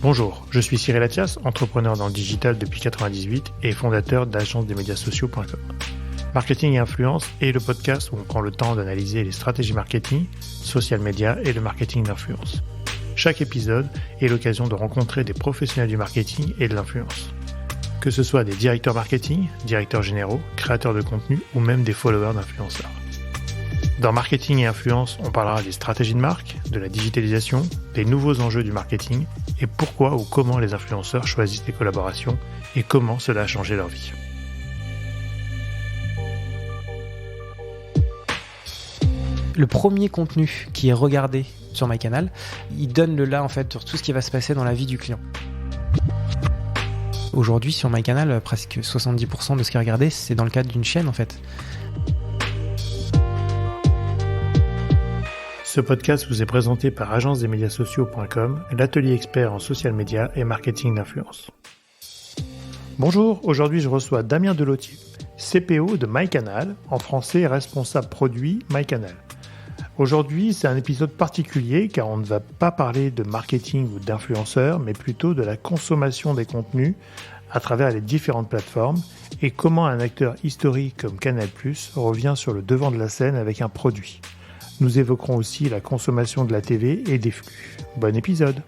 Bonjour, je suis Cyril Attias, entrepreneur dans le digital depuis 1998 et fondateur d'agence-des-médias-sociaux.com. Marketing et influence est le podcast où on prend le temps d'analyser les stratégies marketing, social media et le marketing d'influence. Chaque épisode est l'occasion de rencontrer des professionnels du marketing et de l'influence. Que ce soit des directeurs marketing, directeurs généraux, créateurs de contenu ou même des followers d'influenceurs. Dans Marketing et Influence, on parlera des stratégies de marque, de la digitalisation, des nouveaux enjeux du marketing et pourquoi ou comment les influenceurs choisissent des collaborations et comment cela a changé leur vie. Le premier contenu qui est regardé sur MyCanal, il donne le là en fait sur tout ce qui va se passer dans la vie du client. Aujourd'hui sur MyCanal, presque 70% de ce qui est regardé, c'est dans le cadre d'une chaîne en fait. Ce podcast vous est présenté par agence-des-médias-sociaux.com, l'atelier expert en social media et marketing d'influence. Bonjour, aujourd'hui je reçois Damien Delotier, CPO de MyCanal, en français responsable produit MyCanal. Aujourd'hui, c'est un épisode particulier car on ne va pas parler de marketing ou d'influenceurs, mais plutôt de la consommation des contenus à travers les différentes plateformes et comment un acteur historique comme Canal+ revient sur le devant de la scène avec un produit. Nous évoquerons aussi la consommation de la TV et des flux. Bon épisode.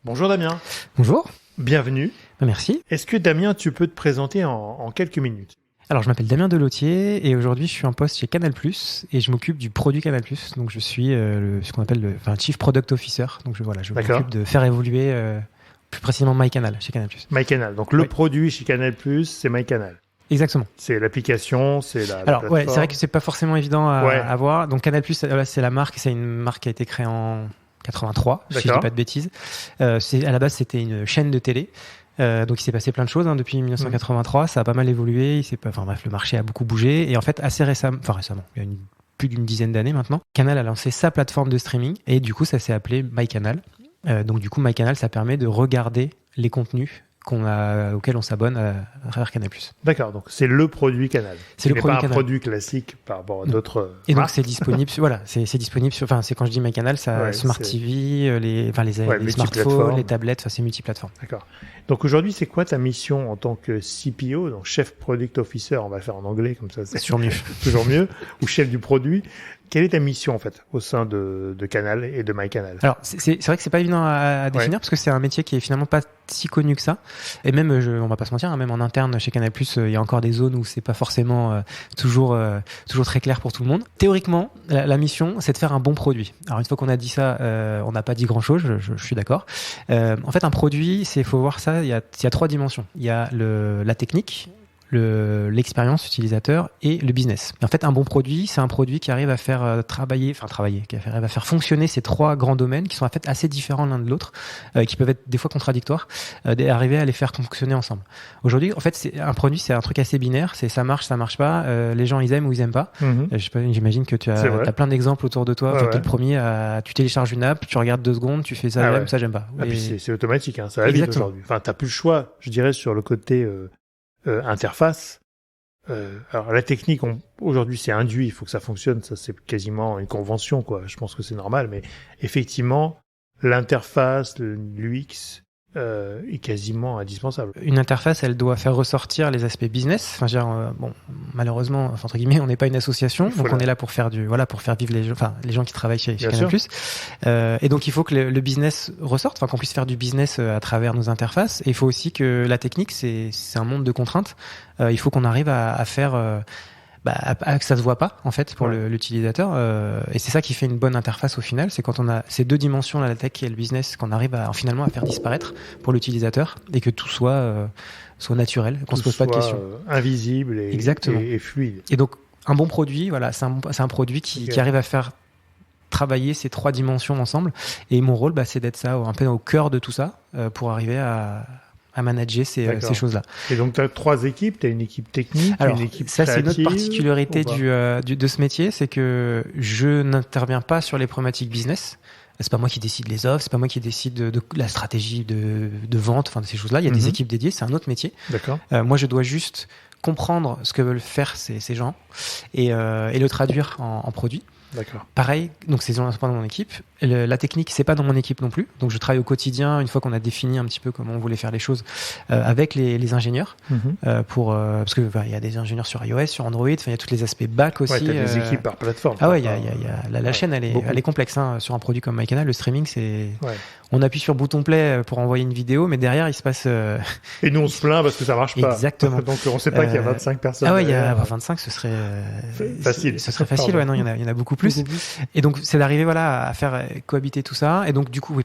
Bonjour Damien. Bonjour. Bienvenue. Merci. Est-ce que Damien, tu peux te présenter en quelques minutes ? Alors je m'appelle Damien Delotier et aujourd'hui je suis en poste chez Canal+ et je m'occupe du produit Canal+. Donc je suis ce qu'on appelle le Chief Product Officer. Donc je m'occupe de faire évoluer plus précisément MyCanal chez Canal+. MyCanal. Donc le produit chez Canal+, c'est MyCanal. Exactement. C'est l'application, c'est la plateforme. Ouais, c'est vrai que c'est pas forcément évident à voir. Donc Canal+, c'est la marque, c'est une marque qui a été créée en 83, si je dis pas de bêtises. À la base, c'était une chaîne de télé. Donc il s'est passé plein de choses depuis 1983, ça a pas mal évolué, le marché a beaucoup bougé et en fait assez récemment, il y a plus d'une dizaine d'années maintenant, Canal a lancé sa plateforme de streaming et du coup ça s'est appelé MyCanal. Donc du coup MyCanal ça permet de regarder les contenus auquel on s'abonne à travers Canal+. D'accord, donc c'est le produit Canal. C'est le produit Canal. Un produit classique par rapport à d'autres et marques. Donc c'est disponible, c'est disponible sur, c'est quand je dis MyCanal, ça Smart TV, les smartphones, les tablettes, c'est multiplateforme. D'accord. Donc aujourd'hui, c'est quoi ta mission en tant que CPO, donc Chef Product Officer, on va le faire en anglais comme ça, c'est toujours mieux. Toujours mieux, ou chef du produit. Quelle est ta mission en fait au sein de Canal et de MyCanal ? Alors c'est vrai que c'est pas évident à définir parce que c'est un métier qui est finalement pas si connu que ça. Et même on va pas se mentir, même en interne chez Canal+, il y a encore des zones où c'est pas forcément toujours très clair pour tout le monde. Théoriquement, la mission c'est de faire un bon produit. Alors une fois qu'on a dit ça, on n'a pas dit grand chose. Je suis d'accord. En fait, un produit, faut voir ça. Il y a trois dimensions. Il y a la technique, l'expérience utilisateur et le business. Et en fait, un bon produit, c'est un produit qui arrive à faire qui arrive à faire fonctionner ces trois grands domaines qui sont en fait assez différents l'un de l'autre, qui peuvent être des fois contradictoires, arriver à les faire fonctionner ensemble. Aujourd'hui, en fait, un produit, c'est un truc assez binaire, c'est ça marche pas, les gens ils aiment ou ils aiment pas. Je sais pas, j'imagine que tu as plein d'exemples autour de toi. Tu es le premier tu télécharges une app, tu regardes 2 secondes, tu fais ça, ça j'aime pas. Puis c'est automatique, ça va vite aujourd'hui. Enfin, t'as plus le choix, je dirais, sur le côté interface. Alors la technique aujourd'hui c'est induit, il faut que ça fonctionne, ça c'est quasiment une convention quoi. Je pense que c'est normal, mais effectivement l'interface, l'UX est quasiment indispensable. Une interface, elle doit faire ressortir les aspects business. Malheureusement, entre guillemets, on n'est pas une association, donc on est là pour faire pour faire vivre les gens qui travaillent chez Canal+. Et donc il faut que le business ressorte, qu'on puisse faire du business à travers nos interfaces. Et il faut aussi que la technique, c'est un monde de contraintes. Il faut qu'on arrive à faire que ça se voit pas en fait pour l'utilisateur et c'est ça qui fait une bonne interface au final, c'est quand on a ces deux dimensions là, la tech et le business, qu'on arrive finalement à faire disparaître pour l'utilisateur et que tout soit naturel, qu'on se pose pas de questions, invisible et fluide. Et donc un bon produit, c'est un produit qui arrive à faire travailler ces trois dimensions ensemble, et mon rôle c'est d'être ça un peu au cœur de tout ça pour arriver à manager ces choses-là. Et donc, tu as 3 équipes, tu as une équipe technique, une équipe créative. Ça, c'est une autre particularité de ce métier, c'est que je n'interviens pas sur les problématiques business. C'est pas moi qui décide les offres, c'est pas moi qui décide de la stratégie de vente, de ces choses-là. Il y a des équipes dédiées, c'est un autre métier. D'accord. Moi, je dois juste comprendre ce que veulent faire ces gens et le traduire en produit. D'accord. Pareil, donc ces gens-là sont pas dans mon équipe. La technique, c'est pas dans mon équipe non plus. Donc je travaille au quotidien, une fois qu'on a défini un petit peu comment on voulait faire les choses, avec les ingénieurs, parce que il y a des ingénieurs sur iOS, sur Android, il y a tous les aspects back aussi. Ouais, t'as des équipes par plateforme. Ah ouais, la chaîne, elle est complexe. Hein. Sur un produit comme MyCanal, le streaming, c'est... Ouais. On appuie sur bouton play pour envoyer une vidéo, mais derrière, il se passe... Et nous, on se plaint parce que ça marche pas. Exactement. Donc, on sait pas qu'il y a 25 personnes. Ah ouais, il y a 25, ce serait... facile. Ce serait facile, ouais, non, il y en a beaucoup plus. Et donc, c'est d'arriver, voilà, à faire cohabiter tout ça. Et donc, du coup,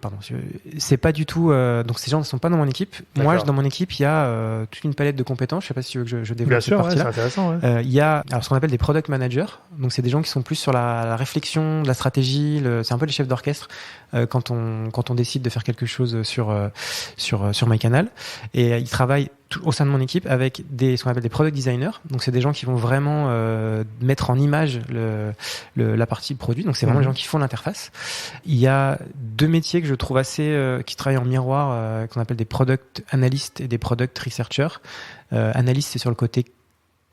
c'est pas du tout... donc, ces gens ne sont pas dans mon équipe. D'accord. Moi, dans mon équipe, il y a toute une palette de compétences. Je sais pas si tu veux que je développe cette partie-là. Bien sûr, c'est intéressant. Ouais. Il y a ce qu'on appelle des product managers. Donc, c'est des gens qui sont plus sur la réflexion, la stratégie. C'est un peu les chefs d'orchestre quand on décide de faire quelque chose sur MyCanal. Et ils travaillent au sein de mon équipe avec ce qu'on appelle des product designers. Donc, c'est des gens qui vont vraiment mettre en image la partie produit. Donc, c'est vraiment les gens qui font l'interface. Il y a deux métiers que je trouve assez qui travaillent en miroir, qu'on appelle des product analysts et des product researchers. Analystes, c'est sur le côté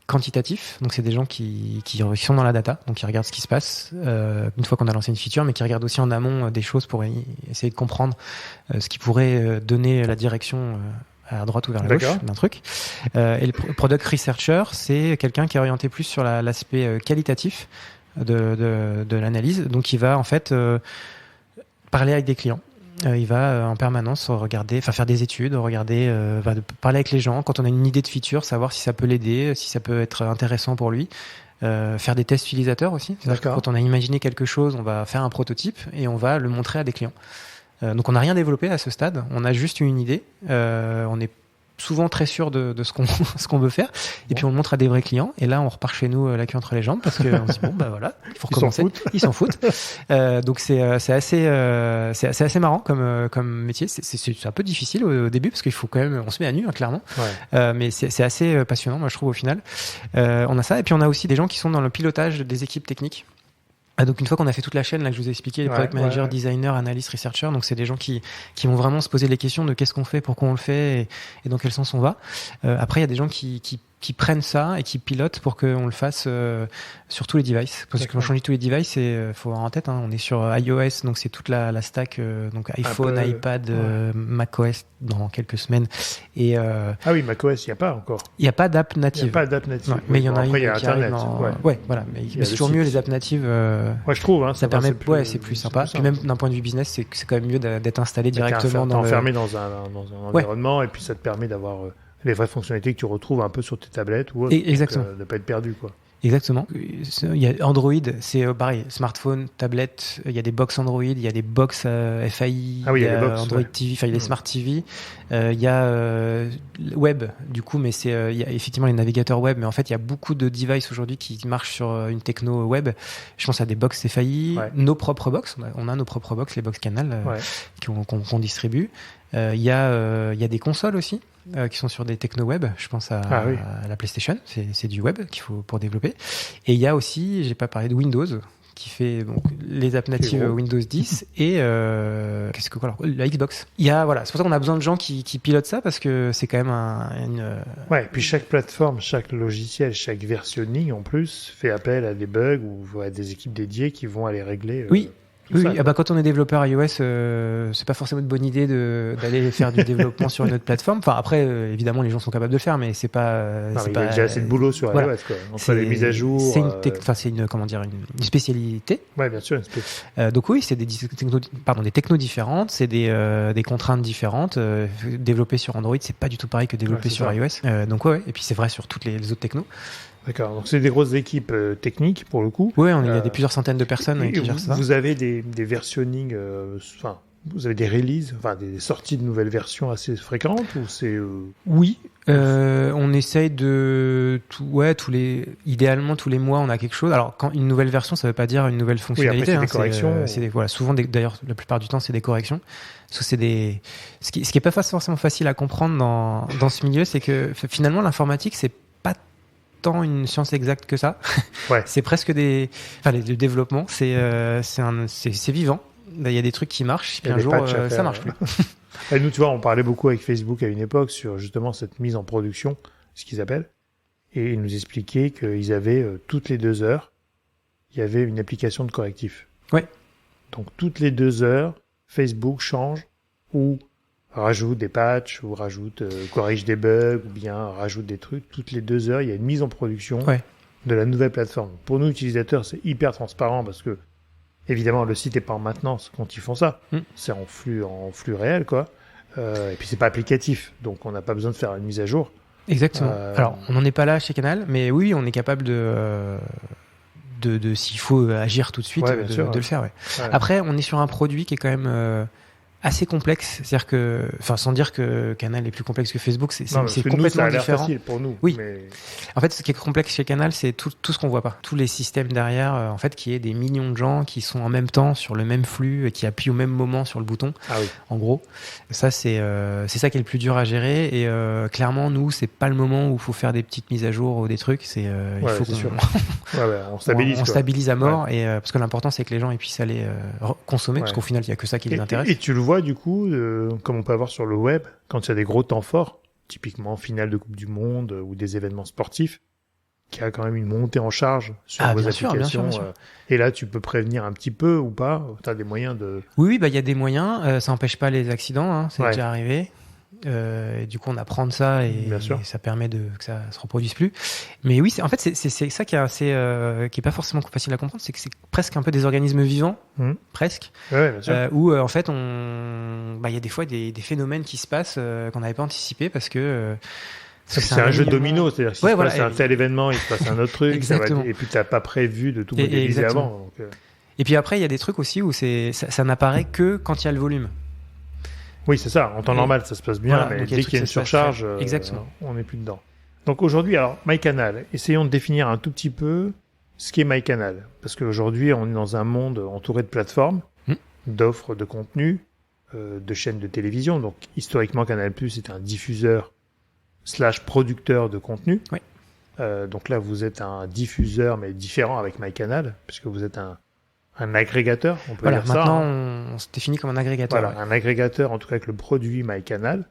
quantitatif, donc c'est des gens qui sont dans la data, donc qui regardent ce qui se passe une fois qu'on a lancé une feature, mais qui regardent aussi en amont des choses pour essayer de comprendre ce qui pourrait donner la direction à droite ou vers la gauche d'un truc. Et le product researcher, c'est quelqu'un qui est orienté plus sur l'aspect qualitatif de l'analyse, donc il va en fait parler avec des clients. Il va en permanence faire des études, parler avec les gens. Quand on a une idée de feature, savoir si ça peut l'aider, si ça peut être intéressant pour lui. Faire des tests utilisateurs aussi. C'est-à-dire que quand on a imaginé quelque chose, on va faire un prototype et on va le montrer à des clients. Donc on n'a rien développé à ce stade. On a juste une idée. On est souvent très sûr de ce qu'on veut faire. Et puis on le montre à des vrais clients. Et là, on repart chez nous la queue entre les jambes parce qu'on se dit voilà, il faut recommencer. Ils s'en foutent. Donc c'est assez marrant comme métier. C'est un peu difficile au début parce qu'il faut quand même, on se met à nu, hein, clairement. Ouais. Mais c'est assez passionnant, moi je trouve au final. On a ça. Et puis on a aussi des gens qui sont dans le pilotage des équipes techniques. Donc une fois qu'on a fait toute la chaîne là que je vous ai expliqué, les product managers, designers, analystes, researchers, donc c'est des gens qui vont vraiment se poser les questions de qu'est-ce qu'on fait, pourquoi on le fait et dans quel sens on va. Après il y a des gens qui prennent ça et qui pilotent pour qu'on le fasse sur tous les devices. Parce que quand on change tous les devices, faut avoir en tête, hein, on est sur iOS, donc c'est toute la stack, donc iPhone, iPad, macOS dans quelques semaines. Et ah oui, macOS, il n'y a pas encore. Il n'y a pas d'app native. Il n'y a pas d'app native. Ouais, mais il y en a après, une qui arrive voilà. Mais c'est toujours mieux les apps natives. Moi, je trouve. Hein, ça permet. C'est plus sympa. Puis même d'un point de vue business, c'est quand même mieux d'être installé directement dans enfermé dans un environnement et puis ça te permet d'avoir les vraies fonctionnalités que tu retrouves un peu sur tes tablettes ou autre. Exactement. De ne pas être perdu, quoi. Exactement. Il y a Android, c'est pareil, smartphone, tablette, il y a des box Android, il y a des box FAI, il y a box, Android TV, il y a des Smart TV, il y a web, du coup, mais il y a effectivement les navigateurs web, mais en fait, il y a beaucoup de devices aujourd'hui qui marchent sur une techno web. Je pense à des box FAI, nos propres box, on a nos propres box, les box Canal qu'on distribue. Il y a des consoles aussi qui sont sur des techno web. Je pense à la PlayStation, c'est du web qu'il faut pour développer. Et il y a aussi, j'ai pas parlé de Windows qui fait donc les apps natives Windows 10 et la Xbox. C'est pour ça qu'on a besoin de gens qui pilotent ça parce que c'est quand même et puis chaque plateforme, chaque logiciel, chaque versionning en plus fait appel à des bugs ou à des équipes dédiées qui vont aller régler. Oui, quand on est développeur iOS, c'est pas forcément une bonne idée d'aller faire du développement sur une autre plateforme. Enfin, après, évidemment, les gens sont capables de le faire, mais c'est pas. Il y a déjà assez de boulot sur iOS, quoi. Entre les mises à jour. C'est une spécialité. Ouais, bien sûr. Donc oui, c'est des technos différentes, c'est des contraintes différentes. Développer sur Android, c'est pas du tout pareil que développer sur iOS. Donc et puis c'est vrai sur toutes les autres technos. D'accord, donc c'est des grosses équipes techniques pour le coup. Oui, il y a plusieurs centaines de personnes qui gèrent ça. Vous avez des versionnings, vous avez des releases, des sorties de nouvelles versions assez fréquentes ou c'est Oui, on essaye idéalement tous les mois on a quelque chose. Alors quand une nouvelle version, ça veut pas dire une nouvelle fonctionnalité. Oui, après, c'est des corrections. Souvent d'ailleurs la plupart du temps c'est des corrections. Parce que ce qui est pas forcément facile à comprendre dans ce milieu, c'est que finalement l'informatique c'est pas tant une science exacte que ça. C'est presque le développement, c'est vivant. Il y a des trucs qui marchent, puis un jour ça marche plus. Et nous, tu vois, on parlait beaucoup avec Facebook à une époque sur justement cette mise en production, ce qu'ils appellent, et ils nous expliquaient qu'ils avaient toutes les 2 heures il y avait une application de correctif. Ouais. Donc toutes les 2 heures, Facebook change ou rajoute des patchs ou corrige des bugs ou bien rajoute des trucs. Toutes les 2 heures, il y a une mise en production de la nouvelle plateforme. Pour nous, utilisateurs, c'est hyper transparent parce que, évidemment, le site n'est pas en maintenance quand ils font ça. C'est en flux réel, quoi. Et puis, c'est pas applicatif. Donc, on n'a pas besoin de faire une mise à jour. Exactement. Alors, on n'en est pas là chez Canal, mais oui, on est capable de s'il faut agir tout de suite, de le faire. Ouais. Après, on est sur un produit qui est quand même assez complexe, c'est-à-dire que, enfin, sans dire que Canal est plus complexe que Facebook, c'est complètement nous, ça a l'air différent. facile pour nous. Oui. Mais... En fait, ce qui est complexe chez Canal, c'est tout ce qu'on voit pas, tous les systèmes derrière, en fait, qui est des millions de gens qui sont en même temps sur le même flux et qui appuient au même moment sur le bouton. Ah oui. En gros, ça c'est ça qui est le plus dur à gérer et clairement, nous, c'est pas le moment où il faut faire des petites mises à jour ou des trucs. Il faut on stabilise. On stabilise à mort et parce que l'important c'est que les gens ils puissent aller consommer parce qu'au final il y a que ça qui les intéresse. Et tu le vois du coup, comme on peut avoir sur le web, quand il y a des gros temps forts, typiquement finale de Coupe du Monde ou des événements sportifs, qu'il y a quand même une montée en charge sur vos applications. Bien sûr. Et là, tu peux prévenir un petit peu ou pas. Tu as des moyens de... Oui, il y a des moyens. Ça n'empêche pas les accidents. C'est déjà arrivé. Du coup, on apprend de ça et ça permet que ça se reproduise plus. Mais oui, en fait, c'est ça qui est assez, qui est pas forcément facile à comprendre, c'est que c'est presque un peu des organismes vivants, presque, où en fait, il y a des fois des phénomènes qui se passent qu'on n'avait pas anticipé parce que c'est un jeu de domino, c'est-à-dire qu'il se passe un tel événement, il se passe un autre truc, et puis tu n'as pas prévu de tout modéliser avant. Donc, Et puis après, il y a des trucs aussi où ça n'apparaît que quand il y a le volume. Oui, c'est ça. En temps normal, ça se passe bien, mais dès qu'il y a une surcharge, on n'est plus dedans. Donc aujourd'hui, alors, MyCanal, essayons de définir un tout petit peu ce qu'est MyCanal. Parce qu'aujourd'hui, on est dans un monde entouré de plateformes, d'offres de contenu, de chaînes de télévision. Donc historiquement, Canal+, est un diffuseur / producteur de contenu. Oui. Donc là, vous êtes un diffuseur, mais différent avec MyCanal, puisque vous êtes un agrégateur, on peut dire ça. Maintenant, on se définit comme un agrégateur. Voilà, un agrégateur, en tout cas avec le produit MyCanal.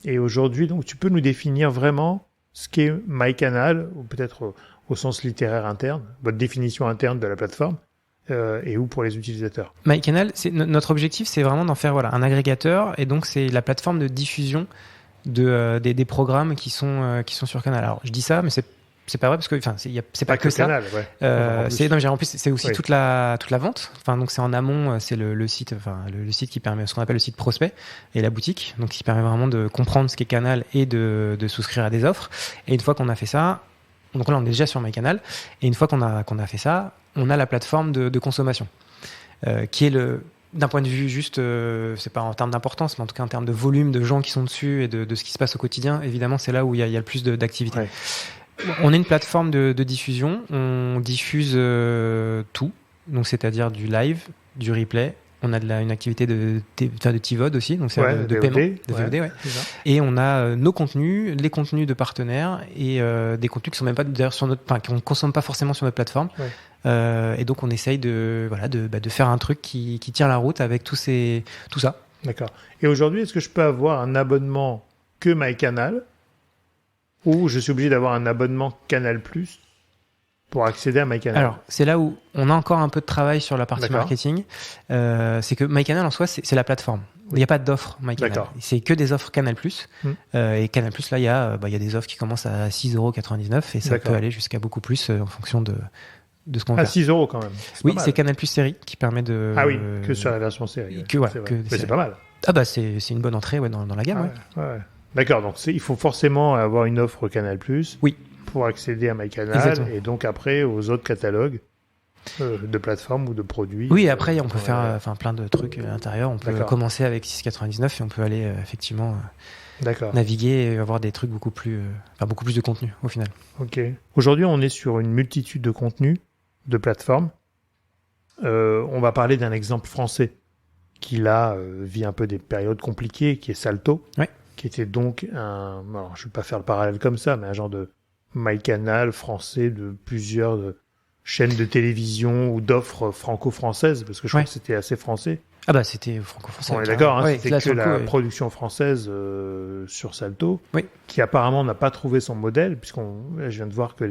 Et aujourd'hui, donc, tu peux nous définir vraiment ce qu'est MyCanal, ou peut-être au sens littéraire interne, votre définition interne de la plateforme, et où pour les utilisateurs. MyCanal, notre objectif, c'est vraiment d'en faire un agrégateur, et donc c'est la plateforme de diffusion des programmes qui sont sur Canal. Alors, je dis ça, mais c'est pas vrai parce que c'est pas que ça. Canal, en plus c'est aussi toute la vente. Enfin donc c'est en amont, c'est le site, le site qui permet ce qu'on appelle le site prospect et la boutique, donc qui permet vraiment de comprendre ce qu'est Canal et de souscrire à des offres. Et une fois qu'on a fait ça, donc là on est déjà sur MyCanal, et une fois qu'on a fait ça, on a la plateforme de consommation qui est d'un point de vue juste, c'est pas en termes d'importance, mais en tout cas en termes de volume de gens qui sont dessus et de ce qui se passe au quotidien, évidemment c'est là où il y a le plus d'activité. Ouais. On est une plateforme de diffusion, on diffuse tout, donc c'est-à-dire du live, du replay, on a une activité de TVOD aussi, donc c'est de paiement, de VOD, et on a nos contenus, les contenus de partenaires et des contenus qui sont même pas d'ailleurs qu'on consomme pas forcément sur notre plateforme, et donc on essaye de faire un truc qui tient la route avec tout ça. D'accord. Et aujourd'hui, est-ce que je peux avoir un abonnement que MyCanal? Ou je suis obligé d'avoir un abonnement Canal+ pour accéder à MyCanal? Alors, c'est là où on a encore un peu de travail sur la partie marketing. C'est que MyCanal, en soi, c'est la plateforme. Il n'y a pas d'offres MyCanal. C'est que des offres Canal+. Et Canal+, là, il y a des offres qui commencent à 6,99 € et ça peut aller jusqu'à beaucoup plus en fonction de ce qu'on veut. À 6 € quand même. Oui, c'est Canal+ série qui permet de... Ah oui, que sur la version série. Mais c'est pas mal. Ah bah, c'est une bonne entrée dans la gamme. Ouais. D'accord, donc il faut forcément avoir une offre Canal+, pour accéder à MyCanal, et donc après aux autres catalogues de plateformes ou de produits. Oui, après on peut faire plein de trucs à l'intérieur. On peut commencer avec 6,99 et on peut aller effectivement naviguer et avoir des trucs beaucoup plus de contenu au final. Ok. Aujourd'hui, on est sur une multitude de contenus, de plateformes. On va parler d'un exemple français qui là vit un peu des périodes compliquées, qui est Salto. Oui. Qui était donc alors je ne vais pas faire le parallèle comme ça, mais un genre de MyCanal français de plusieurs chaînes de télévision ou d'offres franco-françaises, parce que je crois que c'était assez français. Ah bah c'était franco-français. On est d'accord, c'était que la production française sur Salto, qui apparemment n'a pas trouvé son modèle, je viens de voir que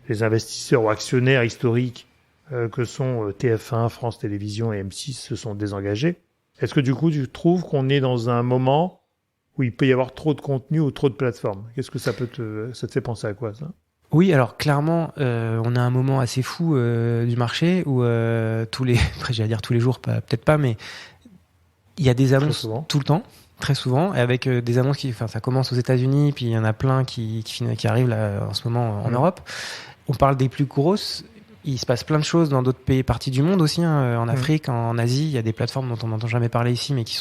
les investisseurs ou actionnaires historiques que sont TF1, France Télévisions et M6 se sont désengagés. Est-ce que du coup, tu trouves qu'on est dans un moment où il peut y avoir trop de contenu ou trop de plateformes? Qu'est-ce que ça te fait penser à quoi, ça? Oui, alors clairement, on a un moment assez fou du marché où j'allais dire tous les jours, peut-être pas, mais il y a des annonces tout le temps, très souvent, et avec des annonces ça commence aux États-Unis, puis il y en a plein qui arrivent là en ce moment en Europe. On parle des plus grosses. Il se passe plein de choses dans d'autres parties du monde aussi, hein, en Afrique, en Asie. Il y a des plateformes dont on n'entend jamais parler ici, mais qui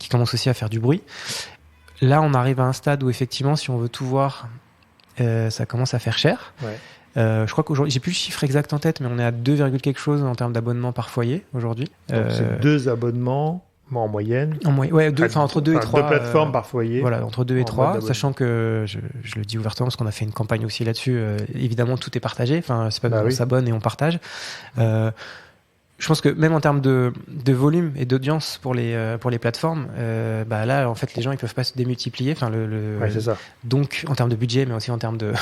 commencent aussi à faire du bruit. Là, on arrive à un stade où effectivement, si on veut tout voir, ça commence à faire cher. Ouais. Je crois qu'aujourd'hui, j'ai plus le chiffre exact en tête, mais on est à 2, quelque chose en termes d'abonnements par foyer aujourd'hui. C'est 2 abonnements en moyenne. Entre 2 et 3. 2 plateformes par foyer. Voilà, entre 2 et 3, sachant que je le dis ouvertement parce qu'on a fait une campagne aussi là-dessus. Évidemment, tout est partagé. Enfin, c'est pas qu'on s'abonne et on partage. Je pense que même en termes de volume et d'audience pour les plateformes, là en fait les gens ils peuvent pas se démultiplier. Enfin c'est ça. Donc en termes de budget, mais aussi en termes de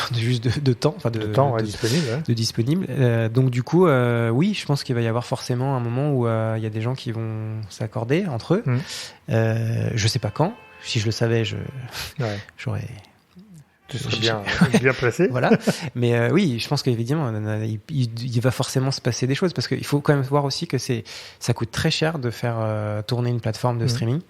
temps, disponible. Donc du coup, oui, je pense qu'il va y avoir forcément un moment où il y a des gens qui vont s'accorder entre eux. Je sais pas quand. Si je le savais, j'aurais. Tu serais bien placé. Voilà. Mais oui, je pense qu'évidemment, il va forcément se passer des choses parce qu'il faut quand même voir aussi que ça coûte très cher de faire tourner une plateforme de streaming.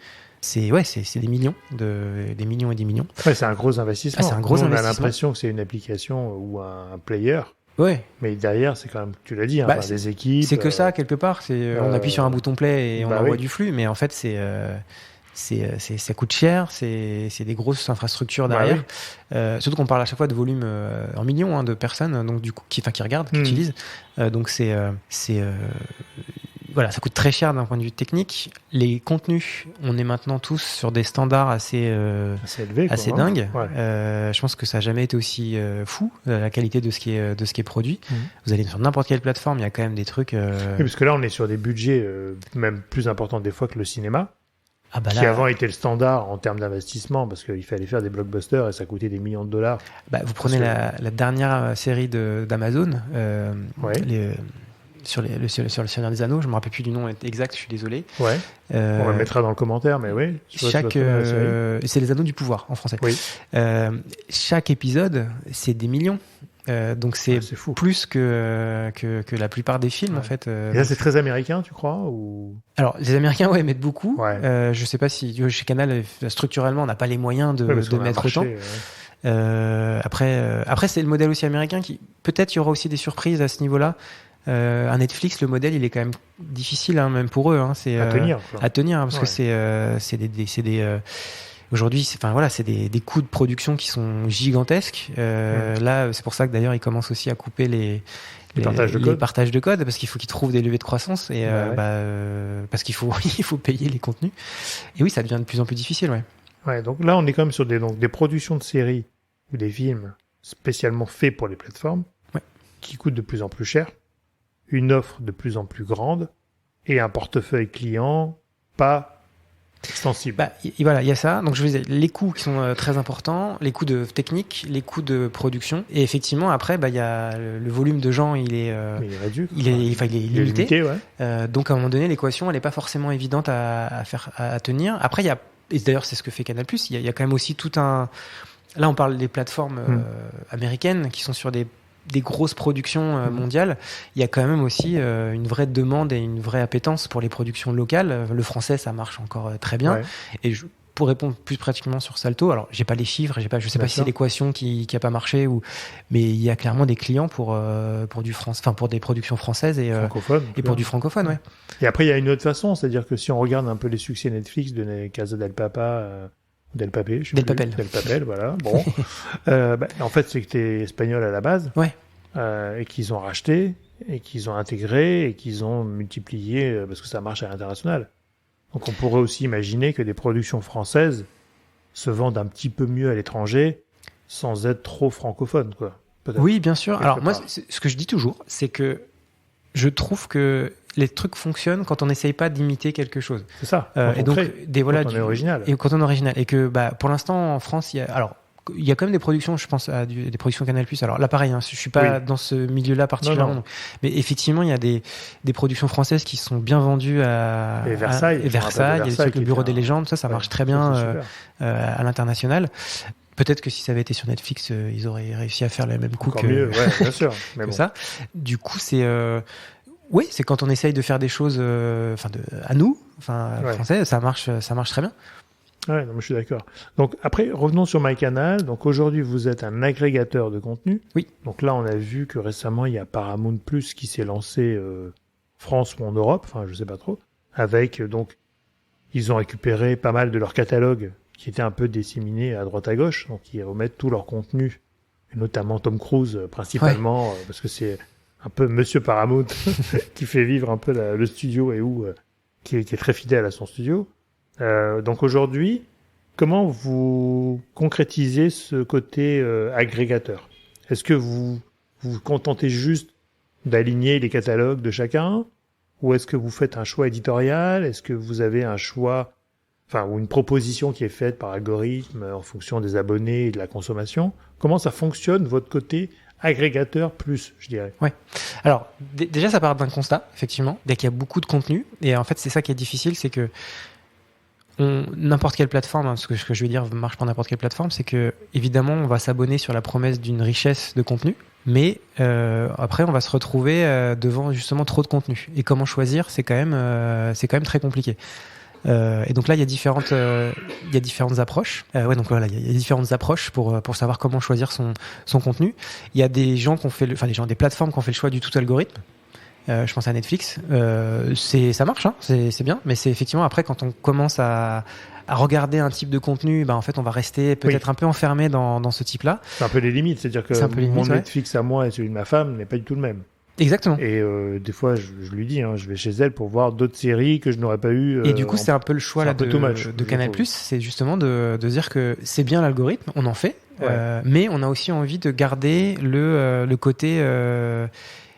C'est des millions et des millions. Ouais, c'est un gros investissement. C'est un gros investissement. On a l'impression que c'est une application ou un player. Ouais. Mais derrière, c'est quand même, tu l'as dit, des équipes. C'est que ça, quelque part. On appuie sur un bouton play et on envoie du flux. Mais en fait, ça coûte cher, c'est des grosses infrastructures derrière. Surtout qu'on parle à chaque fois de volume en millions de personnes, donc du coup qui regardent, qui utilisent. Donc voilà, ça coûte très cher d'un point de vue technique. Les contenus, on est maintenant tous sur des standards assez élevés, assez dingues. Je pense que ça n'a jamais été aussi fou la qualité de ce qui est produit. Vous allez sur n'importe quelle plateforme, il y a quand même des trucs. Oui, parce que là, on est sur des budgets même plus importants des fois que le cinéma. Qui avant était le standard en termes d'investissement parce qu'il fallait faire des blockbusters et ça coûtait des millions de dollars. Vous prenez la dernière série d'Amazon, sur le Seigneur des Anneaux, je me rappelle plus du nom exact, je suis désolé. On le mettra dans le commentaire, mais oui. C'est les Anneaux du pouvoir en français. Oui. Chaque épisode, c'est des millions. Donc c'est plus que la plupart des films en fait. Et là c'est très américain, tu crois ou... Alors les Américains mettent beaucoup. Je sais pas si chez Canal structurellement on n'a pas les moyens de mettre autant. Après c'est le modèle aussi américain qui peut-être il y aura aussi des surprises à ce niveau-là. À Netflix le modèle il est quand même difficile même pour eux. C'est à tenir parce que c'est des aujourd'hui, c'est des coûts de production qui sont gigantesques. Là, c'est pour ça que d'ailleurs, ils commencent aussi à couper les partages de code parce qu'il faut qu'ils trouvent des levées de croissance et parce qu'il faut payer les contenus. Et oui, ça devient de plus en plus difficile. Donc là, on est quand même sur des productions de séries ou des films spécialement faits pour les plateformes qui coûtent de plus en plus cher, une offre de plus en plus grande et un portefeuille client pas extensible. Voilà, il y a ça. Donc je vous disais, les coûts qui sont très importants, les coûts de technique, les coûts de production. Et effectivement, après, il y a le volume de gens, il est réduit. Il est limité. Donc à un moment donné, l'équation, elle n'est pas forcément évidente à tenir. Après, et d'ailleurs, c'est ce que fait Canal+. Il y a quand même aussi tout un. Là, on parle des plateformes américaines qui sont sur des grosses productions mondiales. Il y a quand même aussi une vraie demande et une vraie appétence pour les productions locales. Le français, ça marche encore très bien. Et pour répondre plus pratiquement sur Salto, alors j'ai pas les chiffres, je sais pas si c'est l'équation qui a pas marché mais il y a clairement des clients pour des productions françaises et pour du francophone. Et après il y a une autre façon, c'est-à-dire que si on regarde un peu les succès Netflix de Casa del Papa. Del Papel, voilà. Bon, en fait, c'est que t'es espagnol à la base, et qu'ils ont racheté, et qu'ils ont intégré, et qu'ils ont multiplié parce que ça marche à l'international. Donc, on pourrait aussi imaginer que des productions françaises se vendent un petit peu mieux à l'étranger, sans être trop francophones, quoi. Peut-être. Oui, bien sûr. Alors moi, ce que je dis toujours, c'est que je trouve que les trucs fonctionnent quand on n'essaye pas d'imiter quelque chose. C'est ça. Et donc, quand on est original. Et quand on est original. Et que, pour l'instant, en France, alors, il y a quand même des productions, je pense à des productions Canal+. Alors là, pareil, je suis pas dans ce milieu-là particulièrement, mais effectivement, il y a des productions françaises qui sont bien vendues et Versailles, il y a le Bureau des légendes, ça marche très bien à l'international. Peut-être que si ça avait été sur Netflix, ils auraient réussi à faire le même coup que mieux, bien sûr, mais que ça. Du coup, c'est c'est quand on essaye de faire des choses à nous, français, ça marche très bien. Ouais, non, je suis d'accord. Donc après, revenons sur MyCanal. Donc aujourd'hui, vous êtes un agrégateur de contenu. Oui. Donc là, on a vu que récemment, il y a Paramount Plus qui s'est lancé France ou en Europe, je sais pas trop, avec donc ils ont récupéré pas mal de leur catalogue qui était un peu disséminé à droite à gauche, donc ils remettent tout leur contenu, et notamment Tom Cruise principalement, parce que c'est un peu Monsieur Paramount qui fait vivre un peu le studio et qui est très fidèle à son studio. Donc aujourd'hui, comment vous concrétisez ce côté agrégateur ? Est-ce que vous vous contentez juste d'aligner les catalogues de chacun, ou est-ce que vous faites un choix éditorial ? Est-ce que vous avez un choix, ou une proposition qui est faite par algorithme en fonction des abonnés et de la consommation ? Comment ça fonctionne, votre côté agrégateur plus, je dirais ? Ouais. Alors, déjà, ça part d'un constat, effectivement, dès qu'il y a beaucoup de contenu. Et en fait, c'est ça qui est difficile, c'est que n'importe quelle plateforme, ce que je veux dire marche pour n'importe quelle plateforme, c'est que, évidemment, on va s'abonner sur la promesse d'une richesse de contenu. Mais après, on va se retrouver devant justement trop de contenu. Et comment choisir, c'est quand même très compliqué. Et donc là, il y a différentes approches. Donc voilà, il y a différentes approches pour savoir comment choisir son contenu. Il y a des gens des plateformes qui ont fait le choix du tout algorithme. Je pense à Netflix. Ça marche, c'est bien. Mais c'est effectivement après quand on commence à regarder un type de contenu, en fait, on va rester peut-être un peu enfermé dans ce type-là. C'est un peu les limites, c'est-à-dire que mon Netflix à moi et celui de ma femme n'est pas du tout le même. Exactement. Et des fois, je lui dis, je vais chez elle pour voir d'autres séries que je n'aurais pas eu. Et du coup, c'est un peu le choix de Canal+, c'est justement de dire que c'est bien l'algorithme, on en fait, mais on a aussi envie de garder le côté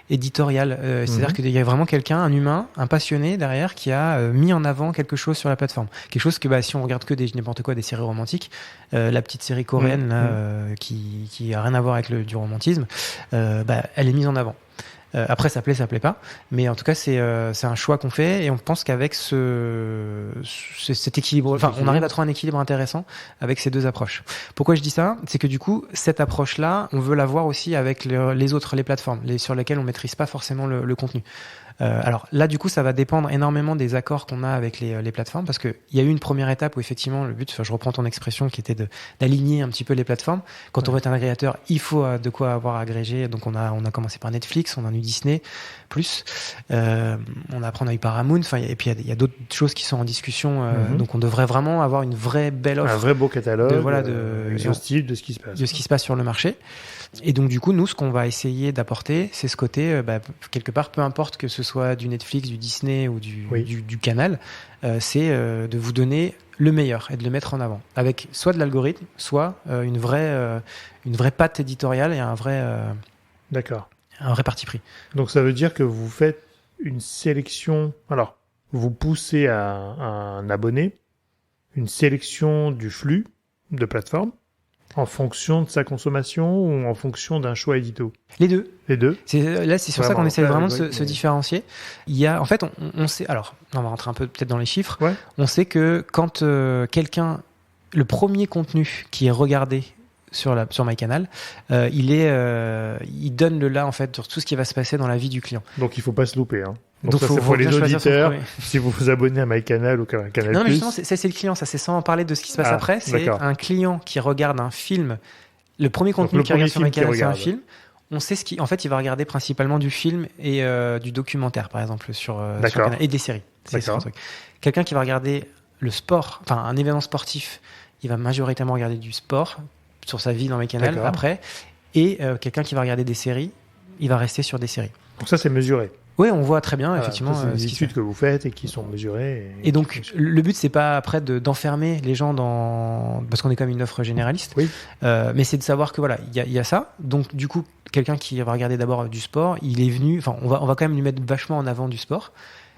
éditorial. C'est-à-dire qu'il y a vraiment quelqu'un, un humain, un passionné derrière qui a mis en avant quelque chose sur la plateforme. Quelque chose que si on regarde que n'importe quoi, des séries romantiques, la petite série coréenne qui a rien à voir avec du romantisme, elle est mise en avant. Après, ça plaît pas, mais en tout cas, c'est un choix qu'on fait et on pense qu'avec cet équilibre, on arrive à trouver un équilibre intéressant avec ces deux approches. Pourquoi je dis ça ? C'est que du coup, cette approche-là, on veut l'avoir aussi avec les plateformes, sur lesquelles on maîtrise pas forcément le contenu. Alors là, du coup, ça va dépendre énormément des accords qu'on a avec les plateformes, parce qu'il y a eu une première étape où effectivement le but, je reprends ton expression, qui était d'aligner un petit peu les plateformes. Quand on veut être un agrégateur, il faut de quoi avoir agrégé. Donc on a commencé par Netflix, on a eu Disney+, on a eu Paramount, et puis il y a d'autres choses qui sont en discussion. Donc on devrait vraiment avoir une vraie belle offre, un vrai beau catalogue, exhaustif de ce qui se passe sur le marché. Et donc du coup, nous, ce qu'on va essayer d'apporter, c'est ce côté, quelque part, peu importe que ce soit du Netflix, du Disney ou du Canal, c'est de vous donner le meilleur et de le mettre en avant, avec soit de l'algorithme, soit une vraie patte éditoriale et un vrai parti pris. Donc ça veut dire que vous faites une sélection, alors vous poussez à un abonné une sélection du flux de plateforme en fonction de sa consommation ou en fonction d'un choix édito ? Les deux. C'est sur ça qu'on essaie vraiment de se différencier. Il y a, en fait, on sait, alors, on va rentrer un peu peut-être dans les chiffres. Ouais. On sait que quand le premier contenu qui est regardé sur MyCanal, il donne le là, en fait, sur tout ce qui va se passer dans la vie du client. Donc il faut pas se louper, Donc ça, c'est pour les auditeurs. Si vous vous abonnez à MyCanal ou Canal+. Non, mais justement, c'est le client. Ça, c'est sans parler de ce qui se passe après. C'est un client qui regarde un film. Le premier contenu qu'il regarde sur MyCanal, c'est un film. On sait en fait, il va regarder principalement du film et du documentaire, par exemple, sur Canal, et des séries. C'est un truc. Quelqu'un qui va regarder le sport, un événement sportif, il va majoritairement regarder du sport sur sa vie dans MyCanal après. Et quelqu'un qui va regarder des séries, il va rester sur des séries. Donc ça, c'est mesuré. Oui, on voit très bien, effectivement. C'est des études que vous faites et qui sont mesurées. Et donc, le but, c'est pas après d'enfermer les gens parce qu'on est quand même une offre généraliste. Oui. Mais c'est de savoir que il y a ça. Donc, du coup, quelqu'un qui va regarder d'abord du sport, il est venu, on va quand même lui mettre vachement en avant du sport.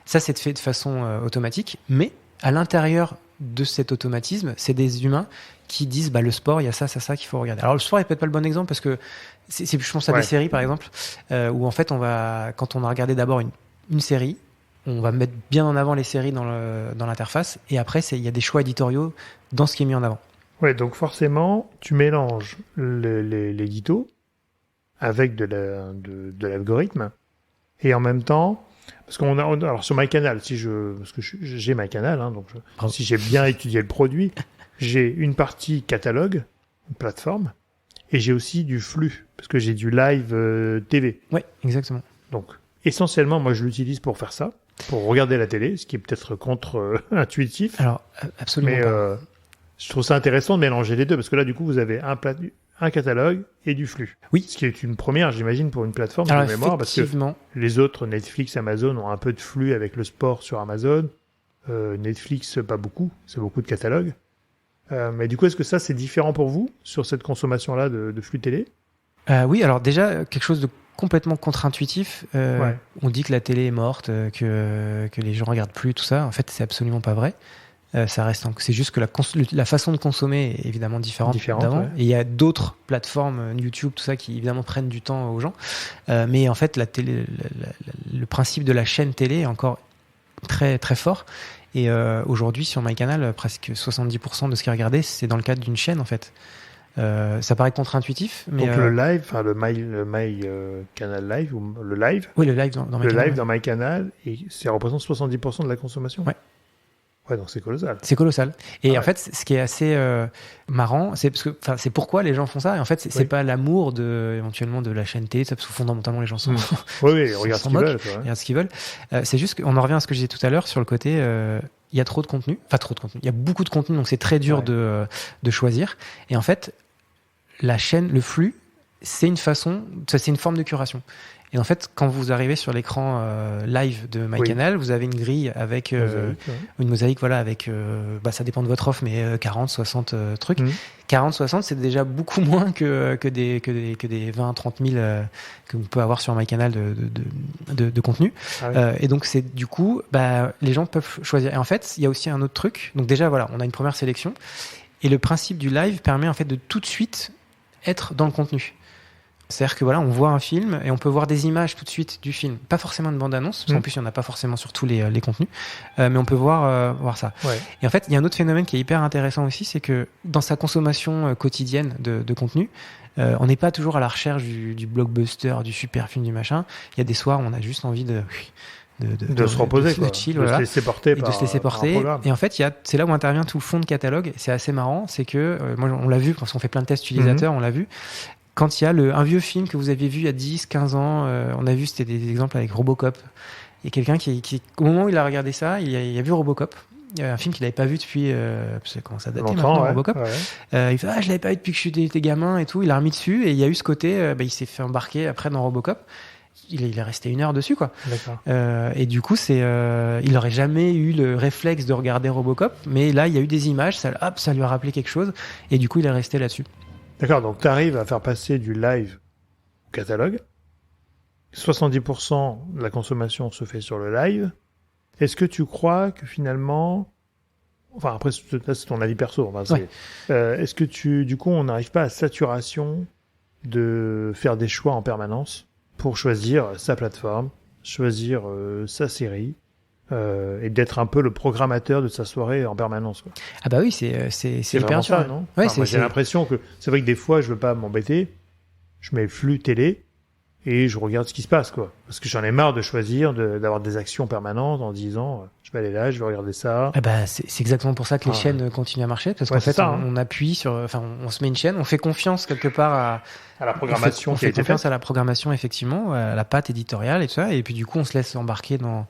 Ça, c'est fait de façon automatique. Mais à l'intérieur de cet automatisme, c'est des humains qui disent le sport, il y a ça qu'il faut regarder. Alors le sport, il peut être pas le bon exemple parce que je pense à des séries par exemple où en fait quand on a regardé d'abord une série, on va mettre bien en avant les séries dans l'interface et après il y a des choix éditoriaux dans ce qui est mis en avant. Ouais, donc forcément, tu mélanges l'édito avec de l'algorithme et en même temps, parce alors sur MyCanal, parce que j'ai MyCanal, donc si j'ai bien étudié le produit, j'ai une partie catalogue, une plateforme, et j'ai aussi du flux, parce que j'ai du live TV. Oui, exactement. Donc, essentiellement, moi, je l'utilise pour faire ça, pour regarder la télé, ce qui est peut-être contre-intuitif. Alors, absolument mais pas. Je trouve ça intéressant de mélanger les deux, parce que là, du coup, vous avez un catalogue et du flux. Oui. Ce qui est une première, j'imagine, pour une plateforme Alors, de mémoire, parce que les autres, Netflix, Amazon, ont un peu de flux avec le sport sur Amazon. Netflix, pas beaucoup. C'est beaucoup de catalogues. Mais du coup, est-ce que ça, c'est différent pour vous, sur cette consommation-là de flux télé ? Oui, alors déjà, quelque chose de complètement contre-intuitif. On dit que la télé est morte, que les gens regardent plus, tout ça. En fait, c'est absolument pas vrai. C'est juste que la façon de consommer est évidemment différente d'avant. Ouais. Et il y a d'autres plateformes, YouTube, tout ça, qui évidemment prennent du temps aux gens. Mais en fait, la télé, le principe de la chaîne télé est encore très très fort. Et aujourd'hui, sur MyCanal, presque 70% de ce qui est regardé, c'est dans le cadre d'une chaîne, en fait. Ça paraît contre-intuitif, mais donc le live, enfin le MyCanal Live ou le live. Oui, le live dans MyCanal. Le live dans MyCanal, et ça représente 70% de la consommation. Ouais. Ouais, donc c'est colossal. C'est colossal. Et en fait, ce qui est assez marrant, c'est parce que, c'est pourquoi les gens font ça. Et en fait, c'est pas l'amour éventuellement de la chaîne télé, parce que fondamentalement les gens sont. Oui, regarde ce qu'ils veulent. Regarde ce qu'ils veulent. C'est juste qu'on en revient à ce que je disais tout à l'heure sur le côté. Il y a trop de contenu. Enfin, trop de contenu. Il y a beaucoup de contenu, donc c'est très dur de choisir. Et en fait, la chaîne, le flux, c'est une forme de curation. Et en fait, quand vous arrivez sur l'écran live de MyCanal, vous avez une grille avec une mosaïque, avec, ça dépend de votre offre, mais 40, 60 trucs. 40, 60, c'est déjà beaucoup moins que des 20, 30 000 que vous pouvez avoir sur MyCanal de contenu. Ah oui. Et donc, c'est du coup, les gens peuvent choisir. Et en fait, il y a aussi un autre truc. Donc déjà, on a une première sélection. Et le principe du live permet en fait de tout de suite être dans le contenu. C'est-à-dire que on voit un film et on peut voir des images tout de suite du film. Pas forcément de bande-annonce, parce qu'en plus, il n'y en a pas forcément sur tous les contenus, mais on peut voir ça. Ouais. Et en fait, il y a un autre phénomène qui est hyper intéressant aussi, c'est que dans sa consommation quotidienne de contenu, on n'est pas toujours à la recherche du blockbuster, du super film, du machin. Il y a des soirs où on a juste envie de se reposer, de chill, de se laisser porter et de se laisser porter. Et en fait, c'est là où intervient tout le fond de catalogue. C'est assez marrant, c'est que moi, on l'a vu parce qu'on fait plein de tests utilisateurs, on l'a vu. Quand il y a un vieux film que vous avez vu il y a 10, 15 ans, on a vu, c'était des exemples avec Robocop. Il y a quelqu'un qui au moment où il a regardé ça, il a vu Robocop. Il y a un film qu'il n'avait pas vu depuis, ça commence à dater maintenant, Robocop. Ouais. Il fait, je l'avais pas vu depuis que j'étais gamin et tout. Il a remis dessus et il y a eu ce côté, il s'est fait embarquer après dans Robocop. Il est resté 1 heure dessus, quoi. Et du coup, il n'aurait jamais eu le réflexe de regarder Robocop, mais là, il y a eu des images, ça lui a rappelé quelque chose, et du coup, il est resté là-dessus. D'accord, donc tu arrives à faire passer du live au catalogue. 70% de la consommation se fait sur le live. Est-ce que tu crois que finalement... Enfin, après, c'est ton avis perso. Est-ce que du coup, on n'arrive pas à saturation de faire des choix en permanence pour choisir sa plateforme, choisir sa série, et d'être un peu le programmateur de sa soirée en permanence, quoi. Ah bah oui, c'est hyper ça, non? Ouais, moi, j'ai l'impression que c'est vrai que des fois, je veux pas m'embêter, je mets flux télé et je regarde ce qui se passe, quoi. Parce que j'en ai marre de choisir, d'avoir des actions permanentes en disant je vais aller là, je vais regarder ça. Ah bah c'est exactement pour ça que les chaînes continuent à marcher, parce qu'en fait, on appuie sur, on se met une chaîne, on fait confiance quelque part à la programmation on fait confiance à la programmation, effectivement, à la patte éditoriale et tout ça, et puis du coup, on se laisse embarquer dans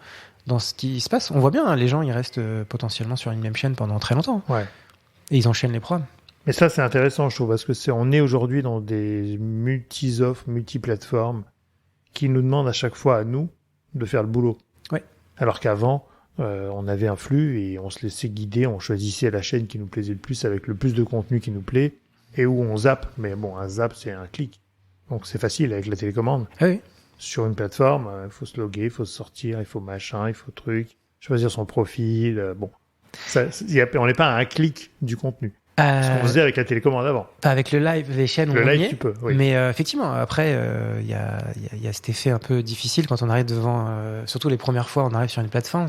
ce qui se passe. On voit bien, les gens, ils restent potentiellement sur une même chaîne pendant très longtemps. Ouais. Et ils enchaînent les programmes. Mais ça, c'est intéressant, je trouve, parce que on est aujourd'hui dans des multi-offres, multi-plateformes qui nous demandent à chaque fois à nous de faire le boulot. Ouais. Alors qu'avant, on avait un flux et on se laissait guider, on choisissait la chaîne qui nous plaisait le plus avec le plus de contenu qui nous plaît et où on zappe. Mais bon, un zap, c'est un clic. Donc c'est facile avec la télécommande. Ah oui. Sur une plateforme, il faut se loguer, il faut se sortir, il faut machin, il faut truc, choisir son profil. Bon, On n'est pas à un clic du contenu. Ce qu'on faisait avec la télécommande avant. Avec le live, les chaînes, le on live, y est. tu peux. Oui. Mais effectivement, après, il y a cet effet un peu difficile quand on arrive devant, surtout les premières fois, on arrive sur une plateforme.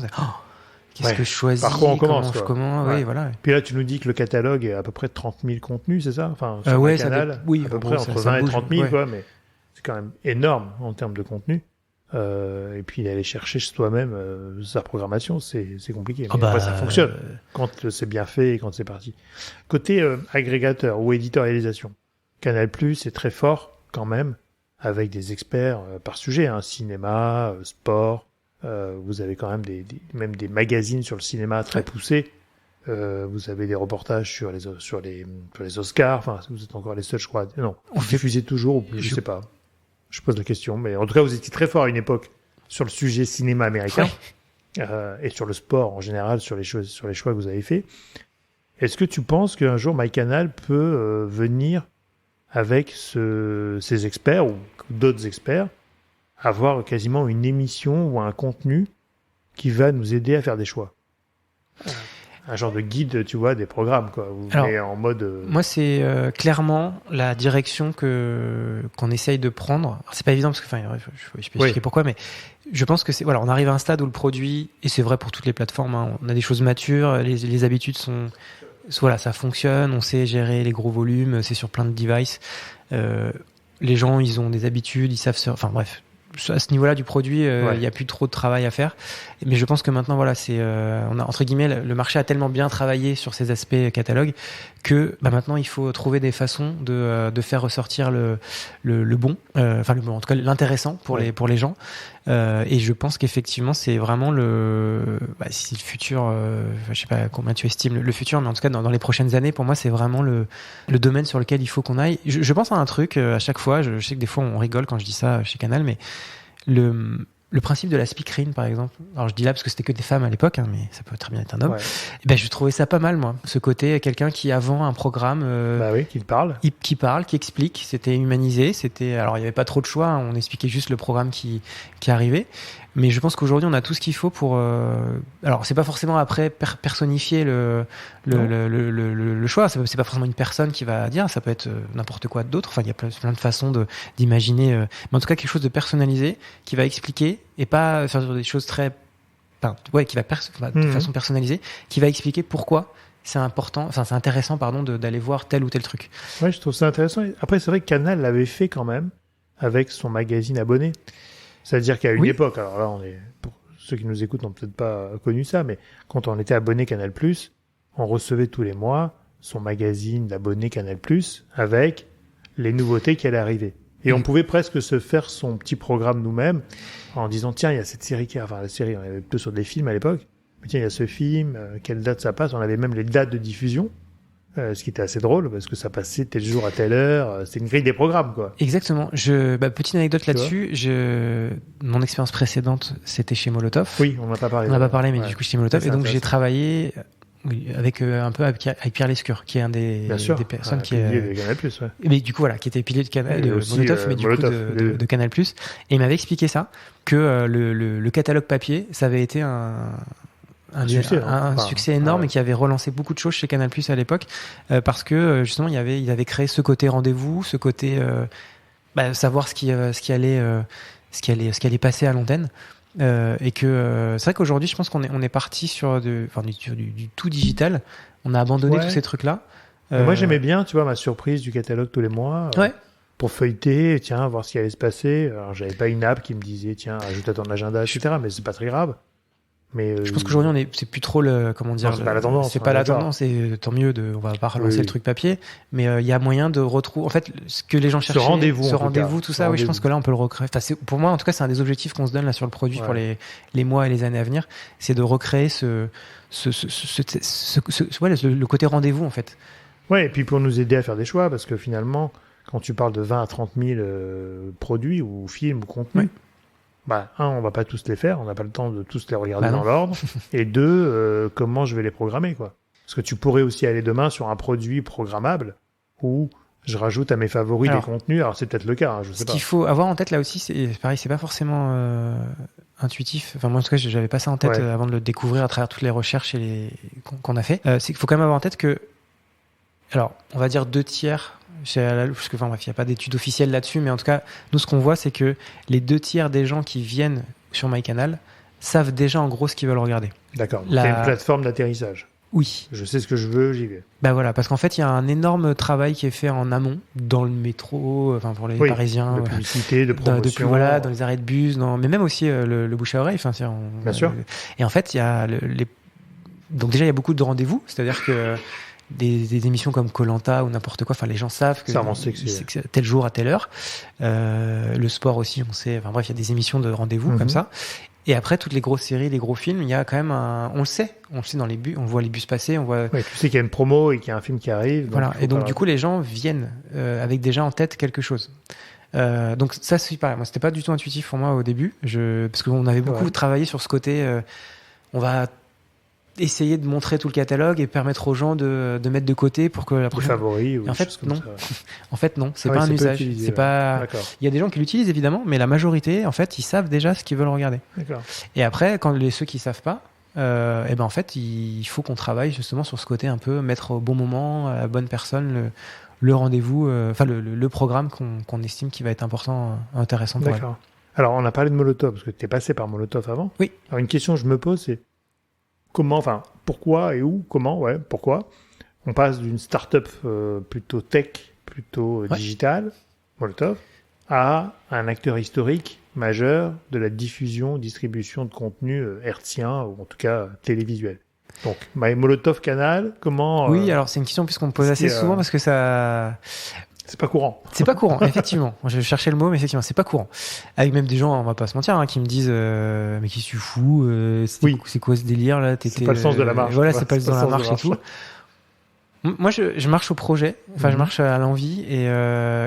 Qu'est-ce que je choisis? Par quoi on commence? Oui, voilà. Puis là, tu nous dis que le catalogue est à peu près de 30 000 contenus, c'est ça? Enfin, sur le canal, à peu près entre 20 et 30 000, quoi, mais c'est quand même énorme en termes de contenu. Et puis aller chercher chez toi-même sa programmation, c'est compliqué. Mais après, ça fonctionne quand c'est bien fait et quand c'est parti. Côté agrégateur ou éditorialisation, Canal+ est très fort quand même, avec des experts par sujet, cinéma, sport. Vous avez quand même même des magazines sur le cinéma très poussés. Vous avez des reportages sur les Oscars. Enfin, vous êtes encore les seuls, je crois. Non, vous diffusez toujours, je sais pas. Je pose la question, mais en tout cas, vous étiez très fort à une époque sur le sujet cinéma américain et sur le sport en général, sur les choix que vous avez faits. Est-ce que tu penses qu'un jour MyCanal peut venir avec ces experts ou d'autres experts avoir quasiment une émission ou un contenu qui va nous aider à faire des choix? Un genre de guide, tu vois, des programmes, quoi. Mais en mode. Moi, c'est clairement la direction qu'on essaye de prendre. Alors, c'est pas évident parce que, je peux expliquer pourquoi, mais je pense que on arrive à un stade où le produit, et c'est vrai pour toutes les plateformes, on a des choses matures, les habitudes sont, ça fonctionne, on sait gérer les gros volumes, c'est sur plein de devices. Les gens, ils ont des habitudes, ils savent bref. À ce niveau-là du produit, il n'y a plus trop de travail à faire. Mais je pense que maintenant, on a, entre guillemets, le marché a tellement bien travaillé sur ces aspects catalogue que maintenant, il faut trouver des façons de faire ressortir le bon, en tout cas l'intéressant pour les gens. Et je pense qu'effectivement, c'est vraiment si le futur, je sais pas combien tu estimes le futur, mais en tout cas dans les prochaines années, pour moi, c'est vraiment le domaine sur lequel il faut qu'on aille. Je pense à un truc à chaque fois. Je sais que des fois on rigole quand je dis ça chez Canal, mais le principe de la speakerine, par exemple. Alors je dis là parce que c'était que des femmes à l'époque, mais ça peut très bien être un homme. Je trouvais ça pas mal, moi. Ce côté, quelqu'un qui avant un programme, qui parle, qui explique. C'était humanisé. Alors il y avait pas trop de choix. On expliquait juste le programme qui arrivait. Mais je pense qu'aujourd'hui on a tout ce qu'il faut pour. Alors c'est pas forcément après personnifier le choix. C'est pas forcément une personne qui va dire. Ça peut être n'importe quoi d'autre. Enfin il y a plein de façons d'imaginer. Mais en tout cas quelque chose de personnalisé qui va expliquer et pas faire des choses très. Qui va de façon personnalisée, qui va expliquer pourquoi c'est important. Enfin c'est intéressant d'aller voir tel ou tel truc. Ouais, je trouve ça intéressant. Après c'est vrai que Canal l'avait fait quand même avec son magazine abonné. C'est-à-dire qu'à une époque, alors là, pour ceux qui nous écoutent n'ont peut-être pas connu ça, mais quand on était abonné Canal+, on recevait tous les mois son magazine d'abonné Canal+, avec les nouveautés qui allaient arriver. Et on pouvait presque se faire son petit programme nous-mêmes en disant, tiens, il y a cette série la série, on avait plutôt sur des films à l'époque, mais tiens, il y a ce film, quelle date ça passe? On avait même les dates de diffusion. Ce qui était assez drôle parce que ça passait tel jour à telle heure, c'était une grille des programmes, quoi. Exactement. Petite anecdote là-dessus, mon expérience précédente, c'était chez Molotov. Oui, on n'a pas parlé. On n'a pas parlé, mais du coup chez Molotov, et donc j'ai travaillé avec un peu avec Pierre Lescure, qui est un des personnes qui est de Canal+, mais du coup qui était pilier de Molotov, mais du coup de Canal+, et il m'avait expliqué ça, que le catalogue papier, ça avait été un succès énorme et qui avait relancé beaucoup de choses chez Canal+ à l'époque, parce que justement il avait créé ce côté rendez-vous, ce côté savoir ce qui allait passer à l'antenne, et que c'est vrai qu'aujourd'hui je pense qu'on est parti sur du tout digital. On a abandonné tous ces trucs là. Moi j'aimais bien, tu vois, ma surprise du catalogue tous les mois. Pour feuilleter, voir ce qui allait se passer. Alors j'avais pas une app qui me disait tiens ajoute à ton agenda, etc. Mais c'est pas très grave. Mais je pense qu'aujourd'hui c'est plus trop c'est pas la tendance. C'est pas la tendance, et tant mieux on va pas relancer le truc papier, mais il y a moyen de retrouver en fait ce que les gens cherchaient, ce rendez-vous, tout ça. Oui, je pense que là on peut le recréer. Enfin, pour moi en tout cas c'est un des objectifs qu'on se donne là sur le produit pour les mois et les années à venir, c'est de recréer le côté rendez-vous en fait. Ouais, et puis pour nous aider à faire des choix, parce que finalement quand tu parles de 20 à 30 000 produits ou films ou contenus. On va pas tous les faire, on n'a pas le temps de tous les regarder dans l'ordre. Et deux, comment je vais les programmer, quoi. Parce que tu pourrais aussi aller demain sur un produit programmable où je rajoute à mes favoris des contenus. Alors c'est peut-être le cas, je sais pas. Ce qu'il faut avoir en tête là aussi, c'est pareil, c'est pas forcément intuitif. Enfin moi en tout cas, j'avais pas ça en tête avant de le découvrir à travers toutes les recherches qu'on a fait. C'est qu'il faut quand même avoir en tête que, alors on va dire 2/3. Parce que, bref, il n'y a pas d'études officielles là-dessus, mais en tout cas, nous, ce qu'on voit, c'est que les 2/3 des gens qui viennent sur MyCanal savent déjà en gros ce qu'ils veulent regarder. D'accord. C'est une plateforme d'atterrissage. Oui. Je sais ce que je veux, j'y vais. Bah voilà, parce qu'en fait, il y a un énorme travail qui est fait en amont, dans le métro, enfin pour les Parisiens. De publicité, de promotion. Dans les arrêts de bus, mais même aussi le bouche à oreille. Bien sûr. Et en fait, il y a donc déjà, il y a beaucoup de rendez-vous, c'est-à-dire que des émissions comme Koh-Lanta ou n'importe quoi, enfin les gens savent que c'est tel jour à telle heure. Le sport aussi, on sait. Enfin bref, il y a des émissions de rendez-vous comme ça. Et après toutes les grosses séries, les gros films, il y a quand même on le sait dans les bus, on voit les bus passer, on voit. Ouais, tu sais qu'il y a une promo et qu'il y a un film qui arrive. Voilà. Et donc du coup les gens viennent avec déjà en tête quelque chose. Donc ça c'est pareil. Moi c'était pas du tout intuitif pour moi au début, parce qu'on avait beaucoup travaillé sur ce côté. On va essayer de montrer tout le catalogue et permettre aux gens de mettre de côté pour que la prochaine. Favoris ou en fait non. Ça. En fait non, c'est pas un usage. C'est pas. Il y a des gens qui l'utilisent évidemment, mais la majorité, en fait, ils savent déjà ce qu'ils veulent regarder. D'accord. Et après, quand ceux qui savent pas, et ben en fait, il faut qu'on travaille justement sur ce côté un peu mettre au bon moment, à la bonne personne, le rendez-vous, enfin le programme qu'on estime qui va être important, intéressant pour elle. D'accord. Alors on a parlé de Molotov parce que tu es passé par Molotov avant. Oui. Alors une question que je me pose, c'est pourquoi et où, pourquoi on passe d'une start-up plutôt tech, plutôt digitale, Molotov, à un acteur historique majeur de la diffusion, distribution de contenu hertzien, ou en tout cas télévisuel. Donc, Molotov Canal, comment... Oui, alors c'est une question puisqu'on me pose assez souvent parce que ça... C'est pas courant. C'est pas courant, effectivement. Je cherchais le mot, mais effectivement, c'est pas courant. Avec même des gens, on va pas se mentir, qui me disent mais qui tu fous c'est quoi ce délire là? C'est pas le sens de la marche. Voilà, c'est pas le sens de la marche et tout. Moi, je marche au projet. Enfin, je marche à l'envie. Et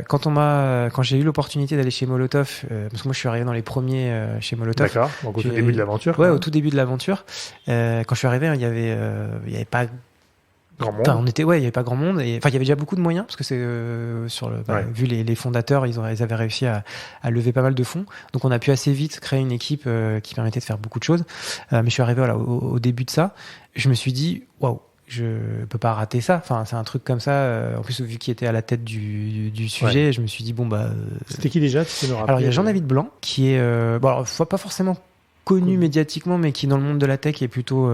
quand j'ai eu l'opportunité d'aller chez Molotov, parce que moi, je suis arrivé dans les premiers chez Molotov. D'accord. Donc au tout début de l'aventure. Ouais, au tout début de l'aventure. Quand je suis arrivé, il y avait pas grand monde. Enfin, il y avait pas grand monde. Et, enfin, il y avait déjà beaucoup de moyens parce que c'est vu les fondateurs, ils avaient réussi à lever pas mal de fonds. Donc, on a pu assez vite créer une équipe qui permettait de faire beaucoup de choses. Mais je suis arrivé au début de ça. Je me suis dit, waouh, je peux pas rater ça. Enfin, c'est un truc comme ça. En plus, vu qu'il était à la tête du sujet, je me suis dit, c'était qui déjà? Tu peux nous rappeler? Alors, il y a Jean-David Blanc qui est, alors, pas forcément connu médiatiquement, mais qui dans le monde de la tech est plutôt.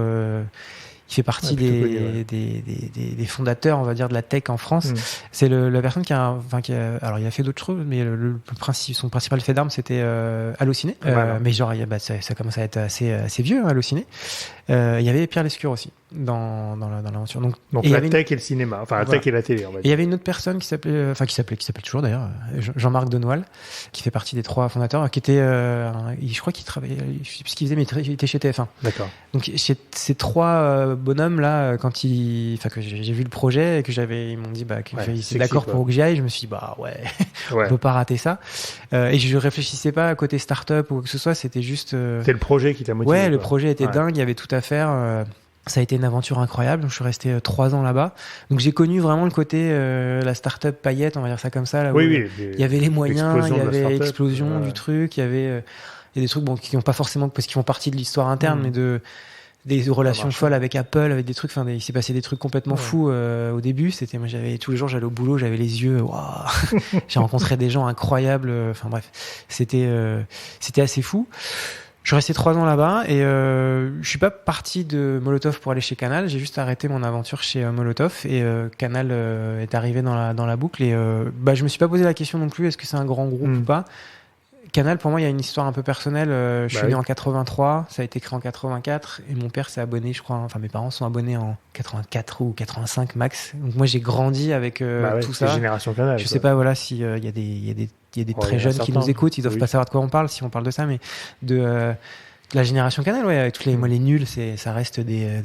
Il fait partie des fondateurs, on va dire, de la tech en France. C'est la personne alors il a fait d'autres choses, mais son principal fait d'armes, c'était Allociné. Mais genre, ça commence à être assez vieux, Allociné. Il y avait Pierre Lescure aussi dans l'aventure. Donc la tech et le cinéma, enfin la tech et la télé, on va dire. Et il y avait une autre personne qui s'appelle toujours d'ailleurs, Jean-Marc Denoal, qui fait partie des 3 fondateurs, qui était, je crois qu'il travaillait, je sais plus ce qu'il faisait, mais il était chez TF1. D'accord. Donc chez ces 3 bonhommes là, que j'ai vu le projet et que ils m'ont dit c'est d'accord pour que j'y aille, je me suis dit on peut pas rater ça. Et je réfléchissais pas à côté start-up ou quoi que ce soit, c'était juste. C'est le projet qui t'a motivé. Ouais, le projet était dingue, il y avait tout à faire. Ça a été une aventure incroyable. Je suis resté 3 ans là-bas. Donc j'ai connu vraiment le côté la start-up paillette, on va dire ça comme ça. Là, où il y avait les moyens, il y avait l'explosion du truc, il y a des trucs qui n'ont pas forcément parce qu'ils font partie de l'histoire interne, mais des relations folles avec Apple, avec des trucs. Enfin, il s'est passé des trucs complètement fous au début. Moi, tous les jours, j'allais au boulot, j'avais les yeux. J'ai rencontré des gens incroyables. Enfin bref, c'était assez fou. Je suis resté 3 ans là-bas et je suis pas parti de Molotov pour aller chez Canal. J'ai juste arrêté mon aventure chez Molotov et Canal est arrivé dans la boucle et je me suis pas posé la question non plus est-ce que c'est un grand groupe ou pas. Canal, pour moi, il y a une histoire un peu personnelle. Je suis né en 83, ça a été créé en 84, et mon père s'est abonné, je crois. Enfin, mes parents sont abonnés en 84 ou 85 max. Donc moi, j'ai grandi avec tout ça. C'est Génération Canal. Je sais pas, s'il y a des très jeunes qui nous écoutent, ils doivent pas savoir de quoi on parle si on parle de ça, mais de la Génération Canal, avec toutes les lieux, ça reste des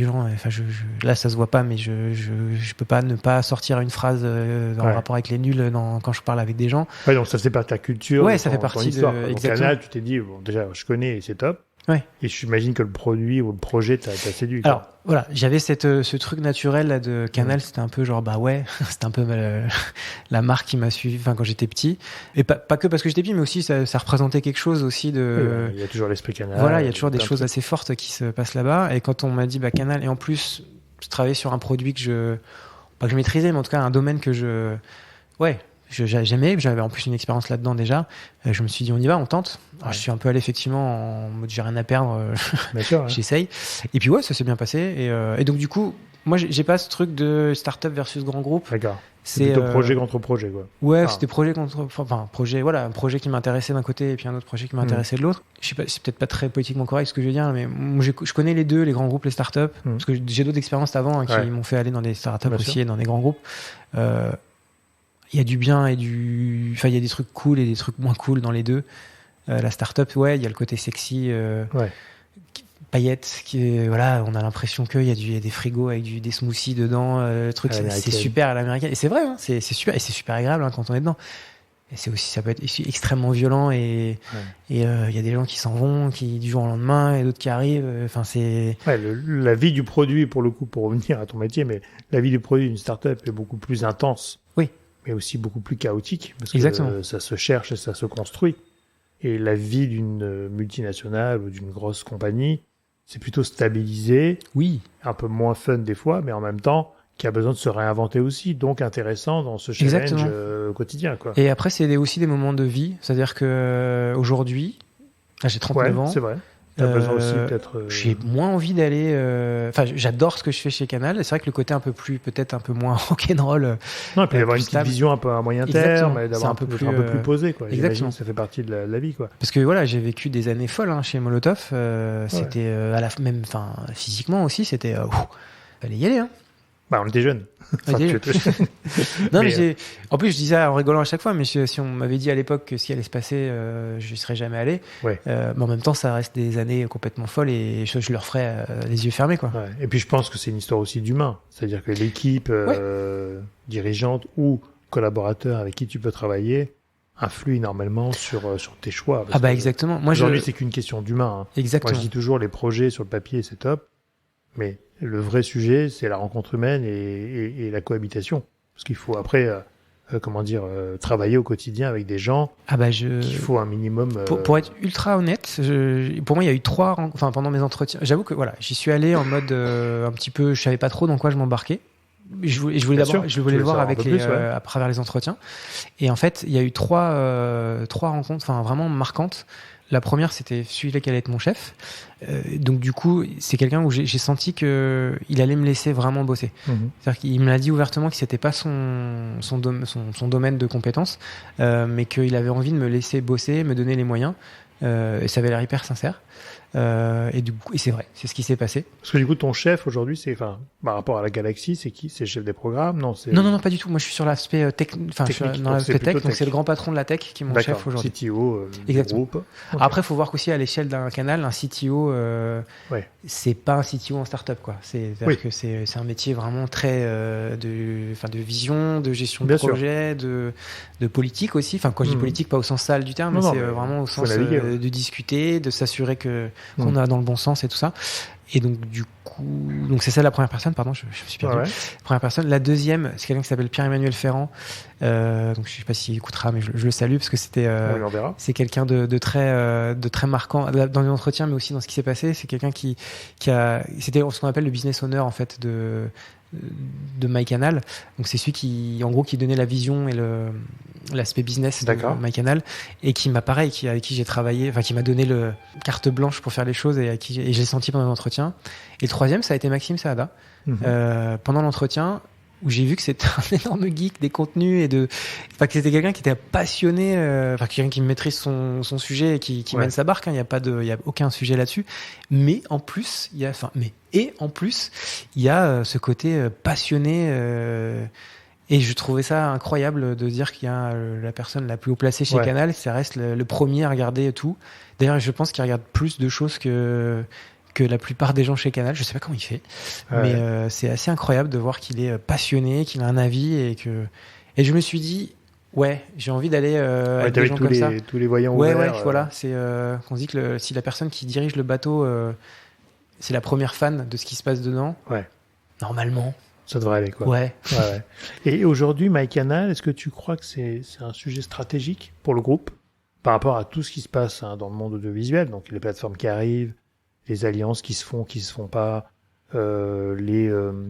gens. Enfin, là, ça se voit pas, mais je peux pas ne pas sortir une phrase en rapport avec les nuls quand je parle avec des gens. Ouais, donc ça fait partie de ta culture. Ouais, ça fait partie de l'histoire. Canal, tu t'es dit déjà, je connais et c'est top. Ouais. Et j'imagine que le produit ou le projet t'a séduit. Alors, voilà, j'avais ce truc naturel là de Canal, c'était un peu genre, bah ouais, c'était un peu la marque qui m'a suivi quand j'étais petit. Et pas que parce que j'étais petit, mais aussi ça représentait quelque chose aussi de... Il y a toujours l'esprit Canal. Voilà, il y a toujours des choses assez fortes qui se passent là-bas. Et quand on m'a dit, bah Canal, et en plus, je travaillais sur un produit pas que je maîtrisais, mais en tout cas un domaine que j'aimais, j'avais en plus une expérience là-dedans déjà. Je me suis dit, on y va, on tente. Alors, je suis un peu allé effectivement en mode j'ai rien à perdre, j'essaye. Et puis ça s'est bien passé. Et donc du coup, moi j'ai pas ce truc de start-up versus grand groupe. D'accord. C'est plutôt projet contre projet, quoi. Ouais, c'était un projet qui m'intéressait d'un côté et puis un autre projet qui m'intéressait de l'autre. Je sais pas, c'est peut-être pas très politiquement correct ce que je veux dire, mais je connais les deux, les grands groupes, les startups, parce que j'ai d'autres expériences avant qui m'ont fait aller dans des startups aussi et dans des grands groupes. Il y a du bien et il y a des trucs cool et des trucs moins cool dans les deux. La startup, il y a le côté sexy, paillettes, on a l'impression qu'il y a des frigos avec des smoothies dedans, c'est super à l'américaine. Et c'est vrai, hein, c'est super, et c'est super agréable quand on est dedans. Et ça peut être extrêmement violent et il y a des gens qui s'en vont, qui du jour au lendemain, et d'autres qui arrivent. La vie du produit, pour le coup, pour revenir à ton métier, mais la vie du produit d'une startup est beaucoup plus intense. Oui. Mais aussi beaucoup plus chaotique, parce que ça se cherche et ça se construit. Et la vie d'une multinationale ou d'une grosse compagnie, c'est plutôt stabilisé, un peu moins fun des fois, mais en même temps, qui a besoin de se réinventer aussi, donc intéressant dans ce challenge quotidien, quoi. Et après, c'est aussi des moments de vie, c'est-à-dire que aujourd'hui, j'ai 39 ans. C'est vrai. T'as besoin aussi peut-être. J'ai moins envie d'aller. J'adore ce que je fais chez Canal. C'est vrai que le côté peut-être un peu moins rock'n'roll. Non, il peut y avoir une petite vision un peu à moyen terme, et d'avoir un peu plus posé, quoi. Exactement. Ça fait partie de la vie, quoi. Parce que j'ai vécu des années folles chez Molotov. C'était physiquement aussi, c'était. Fallait y aller, hein. Bah, on était jeunes. Non, mais en plus, je dis ça en rigolant à chaque fois, mais si on m'avait dit à l'époque que ce qui allait se passer, je n'y serais jamais allé. Mais en même temps, ça reste des années complètement folles et je le referais les yeux fermés, quoi. Ouais. Et puis, je pense que c'est une histoire aussi d'humain. C'est-à-dire que l'équipe dirigeante ou collaborateur avec qui tu peux travailler influe énormément sur tes choix. Exactement. Aujourd'hui, c'est qu'une question d'humain. Hein. Exactement. Moi, je dis toujours, les projets sur le papier, c'est top. Mais le vrai sujet, c'est la rencontre humaine et la cohabitation. Parce qu'il faut après, travailler au quotidien avec des gens. Qu'il faut un minimum. Pour être ultra honnête, pour moi, il y a eu pendant mes entretiens. J'avoue que j'y suis allé en mode un petit peu, je savais pas trop dans quoi je m'embarquais. Je voulais le voir à travers les entretiens. Et en fait, il y a eu trois rencontres, vraiment marquantes. La première, c'était celui-là qui allait être mon chef. Donc du coup, c'est quelqu'un où j'ai senti que il allait me laisser vraiment bosser. C'est-à-dire qu'il me l'a dit ouvertement que c'était pas son domaine de compétences, mais qu'il avait envie de me laisser bosser, me donner les moyens. Et ça avait l'air hyper sincère. Et c'est vrai, c'est ce qui s'est passé. Parce que du coup, ton chef aujourd'hui, par rapport à la Galaxy, c'est qui? C'est le chef des programmes? Non, pas du tout. Moi, je suis sur l'aspect technique. Je suis dans l'aspect tech, donc c'est le grand patron de la tech qui est mon chef aujourd'hui. CTO du groupe. Okay. Après, il faut voir qu'aussi à l'échelle d'un canal, un CTO, c'est pas un CTO en startup, quoi. C'est-à-dire que c'est un métier vraiment très de vision, de gestion de projet, de politique aussi. Enfin, quand je dis politique, pas au sens sale du terme, mais c'est vraiment au sens de discuter, de s'assurer qu'on a dans le bon sens et tout ça. Et donc du coup, c'est ça la première personne, pardon, je me suis perdu. Première personne. La deuxième, c'est quelqu'un qui s'appelle Pierre-Emmanuel Ferrand. Donc je sais pas s'il écoutera, mais je le salue parce que c'est quelqu'un de très marquant dans les entretiens, mais aussi dans ce qui s'est passé. C'est quelqu'un c'était ce qu'on appelle le business owner en fait de MyCanal. Donc c'est celui qui donnait la vision et l'aspect business de MyCanal et avec qui j'ai travaillé, qui m'a donné le carte blanche pour faire les choses et j'ai senti pendant l'entretien. Et le troisième, ça a été Maxime Saada. Pendant l'entretien, où j'ai vu que c'était un énorme geek des contenus que c'était quelqu'un qui était passionné, quelqu'un qui maîtrise son sujet et qui mène sa barque. Il y a aucun sujet là-dessus. Mais en plus, il y a ce côté passionné. Et je trouvais ça incroyable de dire qu'il y a la personne la plus haut placée chez Canal, ça reste le premier à regarder tout. D'ailleurs, je pense qu'il regarde plus de choses que la plupart des gens chez Canal. Je sais pas comment il fait, mais c'est assez incroyable de voir qu'il est passionné, qu'il a un avis et je me suis dit, Ouais, j'ai envie d'aller avec des gens comme ça. Tous les voyants ouverts. Ouais, voilà. C'est qu'on se dit que si la personne qui dirige le bateau, c'est la première fan de ce qui se passe dedans. Ouais. Normalement. Ça devrait aller, quoi. Ouais. Et aujourd'hui, MyCanal, est-ce que tu crois que c'est un sujet stratégique pour le groupe par rapport à tout ce qui se passe dans le monde audiovisuel, donc les plateformes qui arrivent, les alliances qui se font pas, le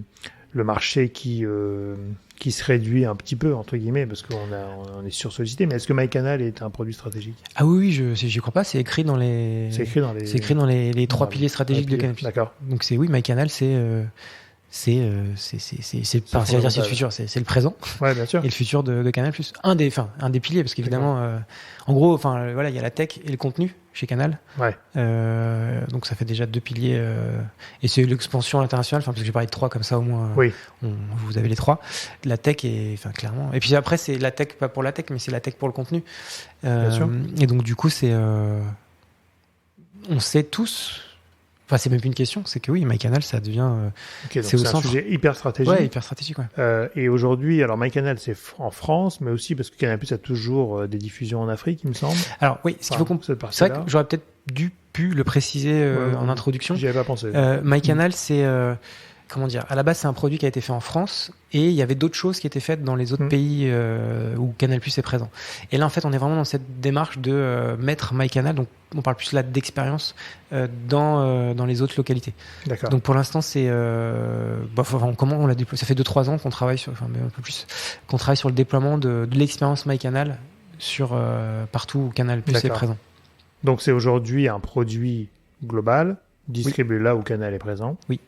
marché qui se réduit un petit peu, entre guillemets, parce qu'on est sursollicité. Mais est-ce que MyCanal est un produit stratégique? Ah oui, j'y crois pas. C'est écrit dans les 3 piliers stratégiques de Canal+. D'accord. Donc MyCanal, c'est le futur, c'est le présent. Ouais, bien sûr. Et le futur de Canal+. Un des piliers, parce qu'évidemment, en gros, voilà, il y a la tech et le contenu chez Canal. Ouais. Donc ça fait déjà 2 piliers. Et c'est l'expansion internationale, parce que j'ai parlé de 3 comme ça au moins. Oui. Vous avez les 3. La tech est, clairement. Et puis après, c'est la tech, pas pour la tech, mais c'est la tech pour le contenu. Bien sûr. Et donc du coup, on sait tous. Enfin, c'est même plus une question, c'est que oui, MyCanal, ça devient. C'est un sujet hyper stratégique. Ouais, hyper stratégique, ouais. Et aujourd'hui, alors MyCanal, c'est en France, mais aussi parce que Canal+ a toujours des diffusions en Afrique, il me semble. Alors oui, ce qu'il faut c'est vrai que j'aurais peut-être pu le préciser en introduction. J'y avais pas pensé. MyCanal, c'est comment dire, à la base, c'est un produit qui a été fait en France et il y avait d'autres choses qui étaient faites dans les autres pays où Canal+ est présent. Et là, en fait, on est vraiment dans cette démarche de mettre MyCanal, donc on parle plus là d'expérience, dans les autres localités. D'accord. Donc pour l'instant, c'est comment on l'a déployé. Ça fait 2-3 ans qu'on travaille sur, mais un peu plus, qu'on travaille sur le déploiement de l'expérience MyCanal sur partout où Canal+ est présent. Donc c'est aujourd'hui un produit global distribué là où Canal est présent. Oui.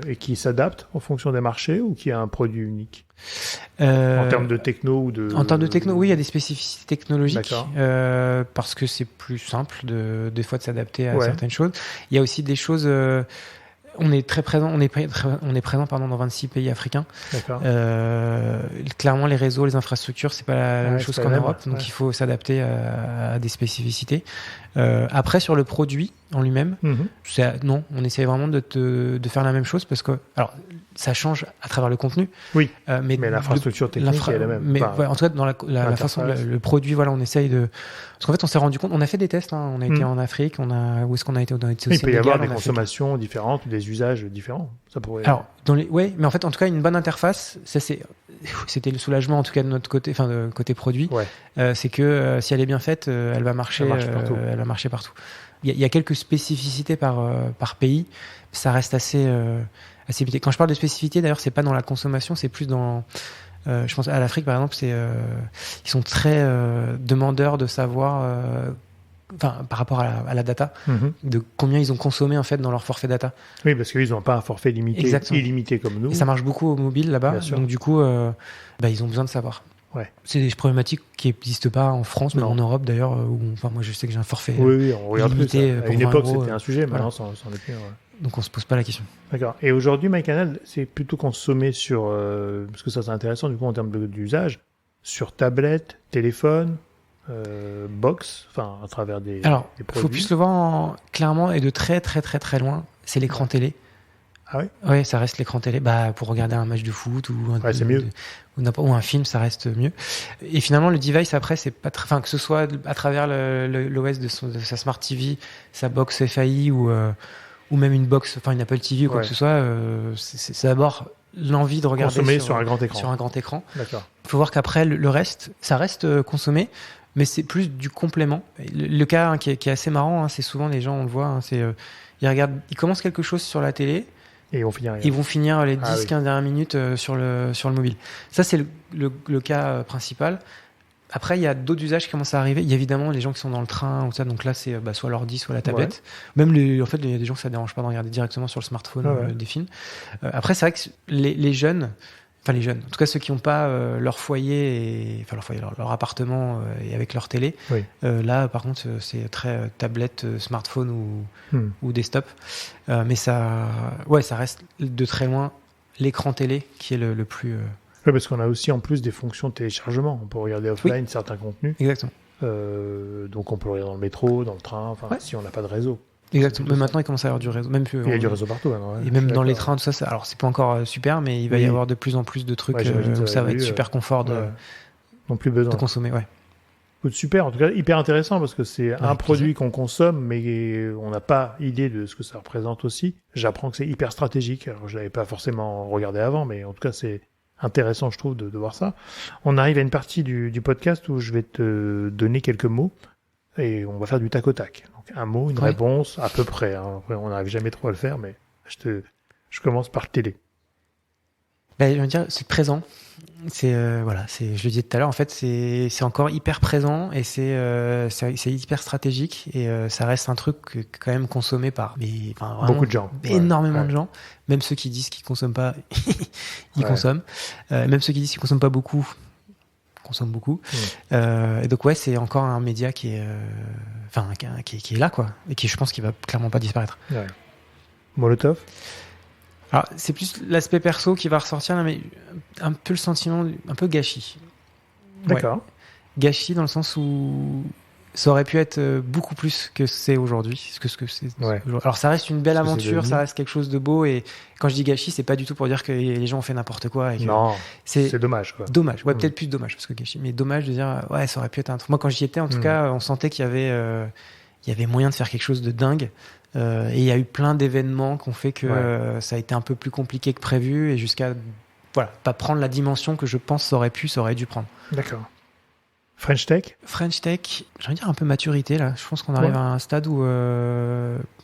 Et qui s'adapte en fonction des marchés ou qui a un produit unique en termes de techno ou de... En termes de techno, oui, il y a des spécificités technologiques parce que c'est plus simple des fois de s'adapter à certaines choses. Il y a aussi des choses... on est très présent, on est présent dans 26 pays africains. D'accord. Clairement, les réseaux, les infrastructures, c'est pas la même chose qu'en Europe, donc il faut s'adapter à des spécificités. Après, sur le produit en lui-même, non, on essaie vraiment de faire la même chose parce que, alors, ça change à travers le contenu. Oui. Mais l'infrastructure technique est la même. Mais en tout cas, dans la façon, le produit, voilà, on essaye de. Parce qu'en fait, on s'est rendu compte, on a fait des tests. On a été en Afrique, où est-ce qu'on a été? On a été aussi. Il peut y avoir des consommations différentes, des usages différents. Ça pourrait. Alors, mais en fait, en tout cas, une bonne interface, c'était le soulagement en tout cas de notre côté, de côté produit. Ouais. C'est que si elle est bien faite, elle va marcher. Elle va marcher partout. Il y a quelques spécificités par pays. Ça reste assez limité. Quand je parle de spécificité, d'ailleurs, c'est pas dans la consommation, c'est plus dans. Je pense à l'Afrique, par exemple, ils sont très demandeurs de savoir. Par rapport à la data, de combien ils ont consommé en fait dans leur forfait data. Oui, parce qu'ils n'ont pas un forfait illimité comme nous. Et ça marche beaucoup au mobile là-bas, donc du coup, ils ont besoin de savoir. Ouais. C'est des problématiques qui n'existent pas en France, même en Europe d'ailleurs. Moi, je sais que j'ai un forfait on regarde limité. À une époque, c'était un sujet, maintenant, c'en est plus. Donc, on se pose pas la question. D'accord. Et aujourd'hui, MyCanal, c'est plutôt consommé sur, parce que ça c'est intéressant du coup en termes d'usage, sur tablette, téléphone. Box, à travers des produits. Alors, il faut plus le voir clairement et de très très très très loin, c'est l'écran télé. Ah oui? Oui, ça reste l'écran télé. Pour regarder un match de foot ou c'est mieux. Ou un film, ça reste mieux. Et finalement, le device après, c'est pas que ce soit à travers l'OS de sa Smart TV, sa box FAI ou même une box, une Apple TV ou quoi que ce soit, c'est d'abord l'envie de regarder consommer sur un grand écran. Sur un grand écran. D'accord. Il faut voir qu'après le reste, ça reste consommé. Mais c'est plus du complément. Le cas qui est assez marrant, c'est souvent les gens, on le voit, ils commencent quelque chose sur la télé et ils vont finir les 10-15 dernières minutes sur le mobile. Ça, c'est le cas principal. Après, il y a d'autres usages qui commencent à arriver. Il y a évidemment les gens qui sont dans le train, ou ça, donc là, c'est soit l'ordi, soit la tablette. Ouais. Même il y a des gens que ça ne dérange pas de regarder directement sur le smartphone des films. Après, c'est vrai que les jeunes... les jeunes, en tout cas ceux qui n'ont pas leur foyer, leur appartement et avec leur télé. Oui. Là, par contre, c'est très tablette, smartphone ou desktop. Mais ça reste de très loin l'écran télé qui est le plus. Oui, parce qu'on a aussi en plus des fonctions de téléchargement. On peut regarder offline certains contenus. Exactement. Donc on peut regarder dans le métro, dans le train, si on n'a pas de réseau. Exactement. Mais maintenant, il commence à y avoir du réseau. Il y a du réseau partout maintenant. Et même dans les trains, tout ça, alors c'est pas encore super, mais il va y avoir de plus en plus de trucs où ça va être super confort n'ont plus besoin de consommer, ouais. Super, en tout cas hyper intéressant parce que c'est un produit qu'on consomme mais on n'a pas idée de ce que ça représente aussi. J'apprends que c'est hyper stratégique, alors je l'avais pas forcément regardé avant, mais en tout cas c'est intéressant je trouve de voir ça. On arrive à une partie du podcast où je vais te donner quelques mots et on va faire du tac au tac. Donc un mot, une réponse à peu près, hein. Après, on n'arrive jamais trop à le faire, mais je commence par télé. Je veux dire, c'est présent. C'est voilà, c'est, je le disais tout à l'heure, en fait, c'est encore hyper présent et c'est hyper stratégique et ça reste un truc quand même consommé par beaucoup de gens, énormément de gens. Même ceux qui disent qu'ils consomment pas, ils consomment. Même ceux qui disent qu'ils consomment pas beaucoup, consomment beaucoup. Et donc c'est encore un média qui est qui est là quoi et qui je pense qu'il va clairement pas disparaître. Ouais. Molotov. Alors, c'est plus l'aspect perso qui va ressortir, là, mais un peu le sentiment, un peu gâchis. D'accord. Ouais. Gâchis dans le sens où ça aurait pu être beaucoup plus que c'est aujourd'hui. Ce que c'est. Alors, ça reste une belle aventure, ça reste quelque chose de beau. Et quand je dis gâchis, c'est pas du tout pour dire que les gens ont fait n'importe quoi. Et que non, c'est dommage. Quoi. Dommage, peut-être plus dommage parce que gâchis. Mais dommage de dire, ça aurait pu être un truc. Moi, quand j'y étais, en tout cas, on sentait qu'il y avait moyen de faire quelque chose de dingue. Et il y a eu plein d'événements qui ont fait que ça a été un peu plus compliqué que prévu et jusqu'à pas prendre la dimension que je pense ça aurait dû prendre. D'accord. French Tech, j'ai envie de dire un peu maturité là. Je pense qu'on arrive à un stade où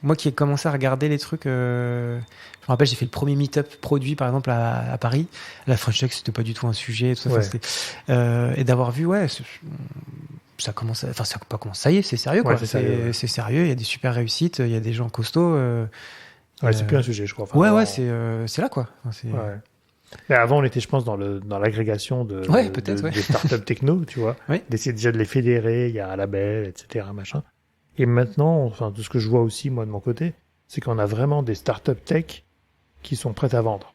moi qui ai commencé à regarder les trucs, je me rappelle j'ai fait le premier meet-up produit par exemple à Paris. La French Tech c'était pas du tout un sujet, tout ça. Et d'avoir vu ça commence, ça y est, c'est sérieux quoi. C'est sérieux, il y a des super réussites, il y a des gens costauds. C'est plus un sujet, je crois. C'est là quoi. Mais avant, on était, je pense, dans l'agrégation des startups techno, tu vois, d'essayer déjà de les fédérer, il y a Label, etc., machin. Et maintenant, de ce que je vois aussi moi de mon côté, c'est qu'on a vraiment des startups tech qui sont prêtes à vendre,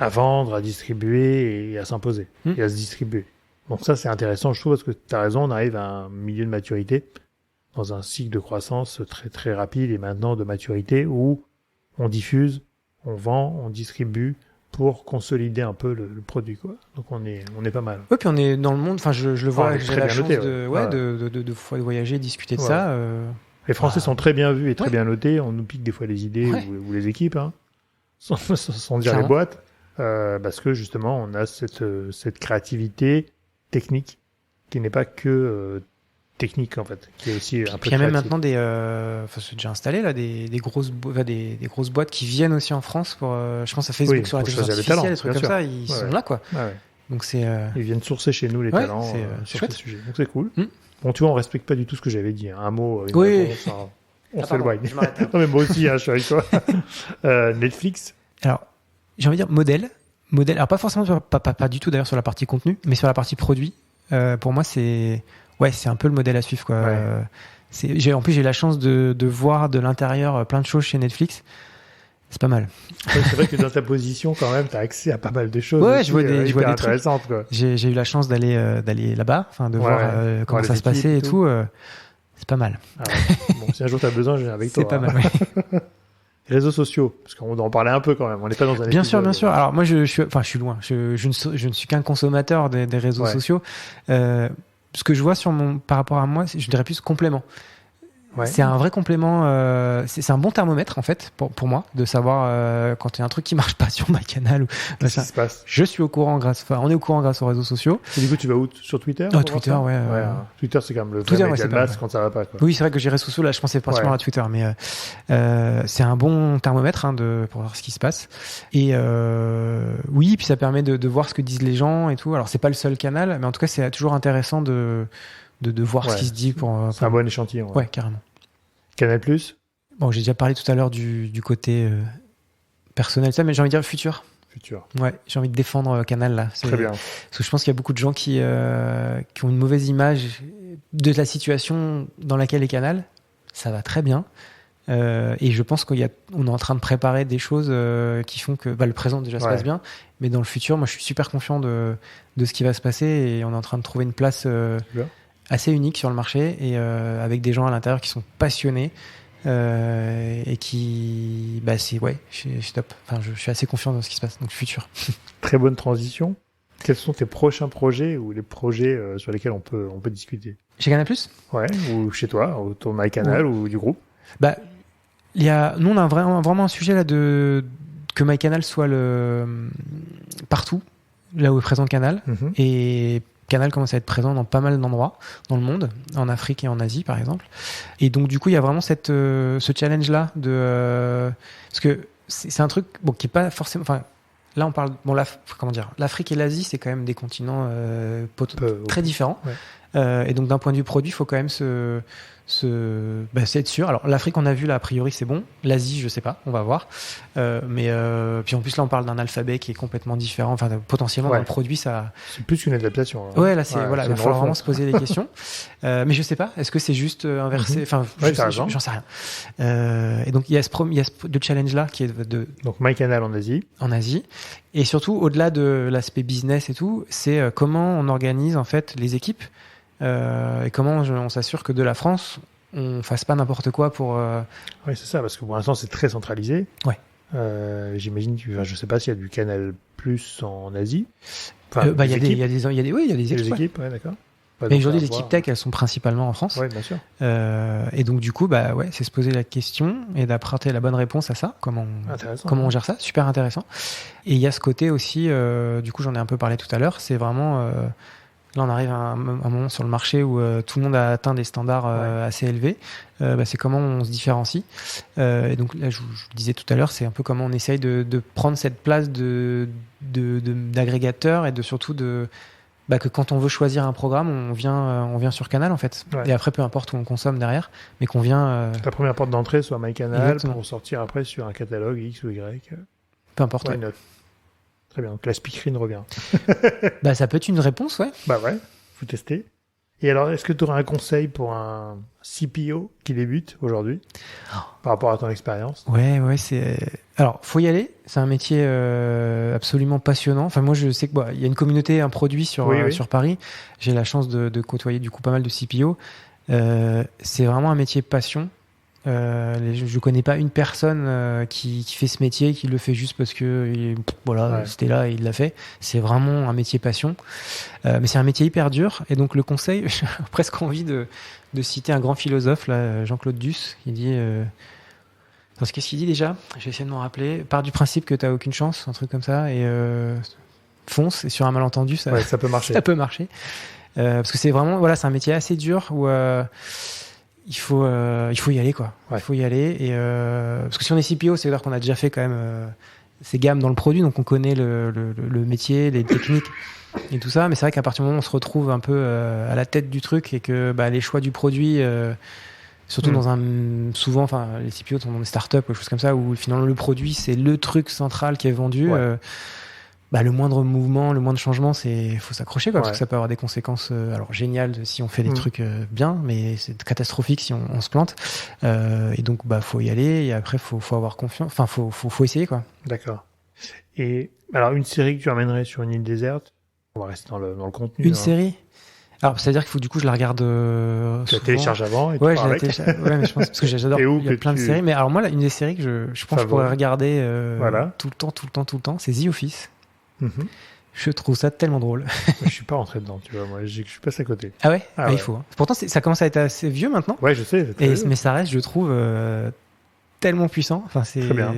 à vendre, à distribuer et à s'imposer et à se distribuer. Donc ça, c'est intéressant, je trouve, parce que tu as raison, on arrive à un milieu de maturité, dans un cycle de croissance très très rapide et maintenant de maturité où on diffuse, on vend, on distribue pour consolider un peu le produit, quoi. Donc on est pas mal. Oui, puis on est dans le monde, je le vois, j'ai la chance de voyager, discuter de ça. Les Français sont très bien vus et très bien notés, on nous pique des fois les idées ou les équipes, sans dire les boîtes, parce que justement on a cette créativité technique qui n'est pas que technique en fait, qui est aussi un peu puis il y a même maintenant c'est déjà installé là des grosses boîtes qui viennent aussi en France pour je pense à Facebook sur l'intelligence artificielle, des trucs comme ça, ils sont là quoi. Donc ils viennent sourcer chez nous les talents sur ce sujet. Donc c'est cool. Bon, tu vois, on respecte pas du tout ce que j'avais dit, un mot, une réponse, on s'éloigne. Non mais moi aussi, je suis avec toi. Netflix. Alors, j'ai envie de dire modèle, alors pas forcément pas du tout d'ailleurs sur la partie contenu, mais sur la partie produit. Pour moi c'est un peu le modèle à suivre quoi. En plus j'ai eu la chance de voir de l'intérieur plein de choses chez Netflix. C'est pas mal. C'est vrai que dans ta position quand même, tu as accès à pas mal de choses. Je vois des intéressantes quoi. J'ai eu la chance d'aller là-bas, de voir comment ça se passait et tout. C'est pas mal. Bon, si un jour tu as besoin, je viens avec toi. C'est pas mal. Les réseaux sociaux, parce qu'on en parlait un peu quand même. On n'est pas dans un bien sûr. Alors moi, je suis loin. Je ne suis qu'un consommateur des réseaux sociaux. Ce que je vois par rapport à moi, je dirais plus complément. C'est un vrai complément. C'est un bon thermomètre en fait pour moi de savoir quand il y a un truc qui marche pas sur ma canal ou qu'est-ce qui se passe. Je suis au courant on est au courant grâce aux réseaux sociaux. Et du coup, tu vas où sur Twitter? Twitter, Twitter, c'est quand même le vrai média de masse quand ça va pas. Quoi. Oui, c'est vrai que j'ai les réseaux sociaux là. Je pensais principalement à Twitter, mais c'est un bon thermomètre pour voir ce qui se passe. Et puis ça permet de voir ce que disent les gens et tout. Alors c'est pas le seul canal, mais en tout cas c'est toujours intéressant de voir ce qui se dit c'est un bon échantillon. Ouais, carrément. Canal+. Bon, j'ai déjà parlé tout à l'heure du côté personnel, ça, mais j'ai envie de dire futur. Ouais, j'ai envie de défendre Canal là. Très bien. Parce que je pense qu'il y a beaucoup de gens qui ont une mauvaise image de la situation dans laquelle est Canal. Ça va très bien. Et je pense qu'on est en train de préparer des choses qui font que le présent déjà se passe bien, mais dans le futur, moi je suis super confiant de ce qui va se passer et on est en train de trouver une place assez unique sur le marché et avec des gens à l'intérieur qui sont passionnés et qui c'est je suis top. Enfin, je suis assez confiant dans ce qui se passe. Donc futur. Très bonne transition. Quels sont tes prochains projets ou les projets sur lesquels on peut discuter? Chez Canal+? Ouais, ou chez toi, autour de MyCanal ou du groupe? Bah, nous, on a vraiment un sujet là que MyCanal soit partout, là où est présent Canal. Et Canal commence à être présent dans pas mal d'endroits dans le monde, en Afrique et en Asie par exemple. Et donc du coup, il y a vraiment ce challenge-là parce que c'est un truc qui est pas forcément... Enfin, là, on parle... l'Afrique et l'Asie, c'est quand même des continents très différents. Ouais. Et donc d'un point de vue produit, il faut quand même c'est être sûr. Alors l'Afrique, on a vu là, a priori c'est bon. L'Asie, je sais pas, on va voir. Mais puis en plus là, on parle d'un alphabet qui est complètement différent. Enfin, potentiellement dans le produit, ça. C'est plus qu'une adaptation. Hein. Ouais, là c'est il va falloir vraiment se poser des questions. Mais je sais pas. Est-ce que c'est juste inversé? Enfin, j'en sais rien. Et donc il y a ce challenge là qui est donc MyCanal en Asie. En Asie. Et surtout, au-delà de l'aspect business et tout, c'est comment on organise en fait les équipes. Et comment on s'assure que de la France, on fasse pas n'importe quoi pour... Oui, c'est ça, parce que pour l'instant, c'est très centralisé. Ouais. J'imagine, je sais pas s'il y a du Canal Plus en Asie. Enfin, il y a des équipes. Ouais, d'accord. Mais aujourd'hui, les équipes tech, elles sont principalement en France. Oui, bien sûr. Et donc, du coup, c'est se poser la question et d'apporter la bonne réponse à ça. Comment on gère ça? Super intéressant. Et il y a ce côté aussi, du coup, j'en ai un peu parlé tout à l'heure, c'est vraiment... Là, on arrive à un moment sur le marché où tout le monde a atteint des standards assez élevés. C'est comment on se différencie. Et donc, là, je vous disais tout à l'heure, c'est un peu comment on essaye de prendre cette place d'agrégateur et surtout que quand on veut choisir un programme, on vient sur Canal, en fait. Ouais. Et après, peu importe où on consomme derrière, mais qu'on vient... Ta première porte d'entrée soit MyCanal pour sortir après sur un catalogue X ou Y. Peu importe. Ouais. Très bien, donc la speakerine revient. Ça peut être une réponse, ouais. Bah ouais, faut tester. Et alors, est-ce que tu aurais un conseil pour un CPO qui débute aujourd'hui par rapport à ton expérience? Ouais, c'est... Alors, faut y aller. C'est un métier absolument passionnant. Enfin, moi, je sais que il y a une communauté, un produit sur Paris. J'ai la chance de côtoyer du coup pas mal de CPO. C'est vraiment un métier passion. Je connais pas une personne qui fait ce métier, qui le fait juste parce que c'était là et il l'a fait. C'est vraiment un métier passion, mais c'est un métier hyper dur. Et donc le conseil, j'ai presque envie de citer un grand philosophe là, Jean-Claude Duss, qui dit qu'est-ce qu'il dit déjà? Je vais essayer de m'en rappeler. Pars du principe que t'as aucune chance, un truc comme ça, et fonce. Et sur un malentendu, ça peut marcher. Ça peut marcher, parce que c'est vraiment c'est un métier assez dur où il faut y aller, quoi. Il faut y aller, et parce que si on est CPO, c'est-à-dire qu'on a déjà fait quand même ces gammes dans le produit, donc on connaît le métier, les techniques et tout ça. Mais c'est vrai qu'à partir du moment où on se retrouve un peu à la tête du truc et que les choix du produit, surtout souvent, les CPO sont dans des startups ou des choses comme ça, où finalement le produit c'est le truc central qui est vendu. Ouais. Le moindre mouvement, le moindre changement, faut s'accrocher, quoi, parce que ça peut avoir des conséquences géniales si on fait des trucs bien, mais c'est catastrophique si on se plante. Et donc faut y aller, et après faut avoir confiance. Enfin, faut essayer, quoi. D'accord. Et alors une série que tu amènerais sur une île déserte, on va rester dans le contenu. Une série. Alors, c'est-à-dire qu'il faut du coup je la regarde. Tu la télécharges avant et ouais, je la télécharge. Ouais, mais je pense parce que j'adore. Il y a plein de séries, mais alors moi, une des séries que je pense que je pourrais regarder tout le temps, c'est The Office. Je trouve ça tellement drôle. Je suis pas rentré dedans, tu vois. Moi, je suis passé à côté. Ah ouais, il faut. Hein. Pourtant, ça commence à être assez vieux maintenant. Ouais, je sais. Mais ça reste, je trouve, tellement puissant. Enfin, c'est très bien.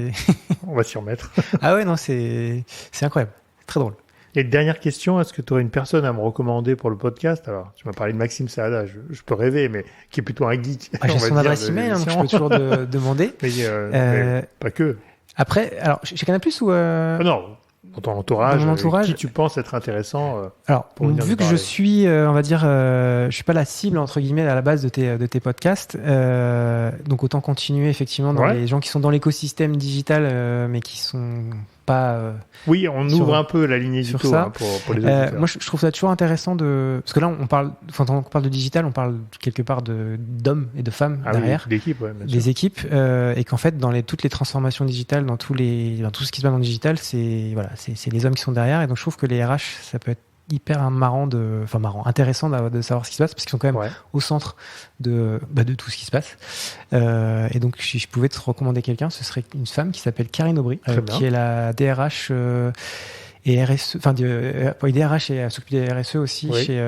On va s'y remettre. Ah ouais, non, c'est incroyable, très drôle. Et dernière question, est-ce que tu aurais une personne à me recommander pour le podcast? Alors, tu m'as parlé de Maxime Saada, je peux rêver, mais qui est plutôt un geek. J'ai son adresse email, donc je peux toujours demander. Mais pas que. Après, alors, chez Canal+, ou... Non, dans ton entourage, qui tu penses être intéressant alors, pour vu que je suis, on va dire, je suis pas la cible, entre guillemets, à la base de tes podcasts, donc autant continuer effectivement dans les gens qui sont dans l'écosystème digital, mais qui sont pas... oui, on ouvre un peu la ligne sur édito ça. Pour les auditeurs. Moi, je trouve ça toujours intéressant parce que là, quand on parle de digital, on parle quelque part d'hommes et de femmes derrière. Oui, d'équipes, des équipes, et qu'en fait, dans toutes les transformations digitales, dans tout ce qui se passe dans le digital, c'est les hommes qui sont derrière, et donc je trouve que les RH, ça peut être hyper intéressant de savoir ce qui se passe, parce qu'ils sont quand même au centre de tout ce qui se passe. Et donc, si je pouvais te recommander quelqu'un, ce serait une femme qui s'appelle Karine Aubry, qui est la DRH et RSE, enfin IDRH et s'occuper des RSE aussi chez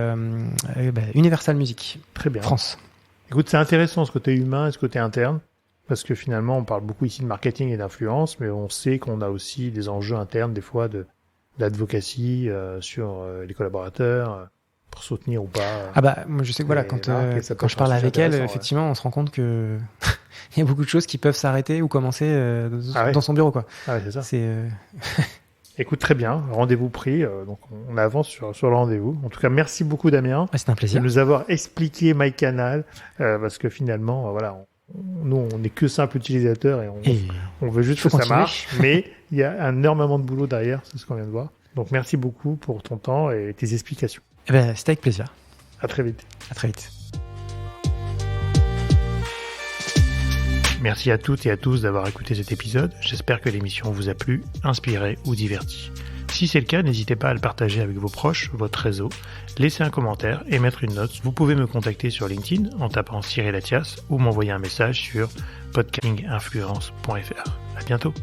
Universal Music. Très bien. France. Écoute, c'est intéressant ce côté humain et ce côté interne, parce que finalement, on parle beaucoup ici de marketing et d'influence, mais on sait qu'on a aussi des enjeux internes, des fois, d'advocacy sur les collaborateurs, pour soutenir ou pas. Moi je sais que quand je parle avec elle, effectivement, on se rend compte que il y a beaucoup de choses qui peuvent s'arrêter ou commencer dans son bureau, quoi. Ah ouais, c'est ça. Écoute, très bien, rendez-vous pris, donc on avance sur le rendez-vous. En tout cas, merci beaucoup Damien. C'était un plaisir. De nous avoir expliqué MyCanal, parce que finalement, nous on n'est que simples utilisateurs et on veut juste que ça marche, mais il y a énormément de boulot derrière, c'est ce qu'on vient de voir. Donc merci beaucoup pour ton temps et tes explications. C'était avec plaisir. À très vite. À très vite. Merci à toutes et à tous d'avoir écouté cet épisode. J'espère que l'émission vous a plu, inspiré ou diverti. Si c'est le cas, n'hésitez pas à le partager avec vos proches, votre réseau, laisser un commentaire et mettre une note. Vous pouvez me contacter sur LinkedIn en tapant Cyril Athias ou m'envoyer un message sur podcastinginfluence.fr. À bientôt.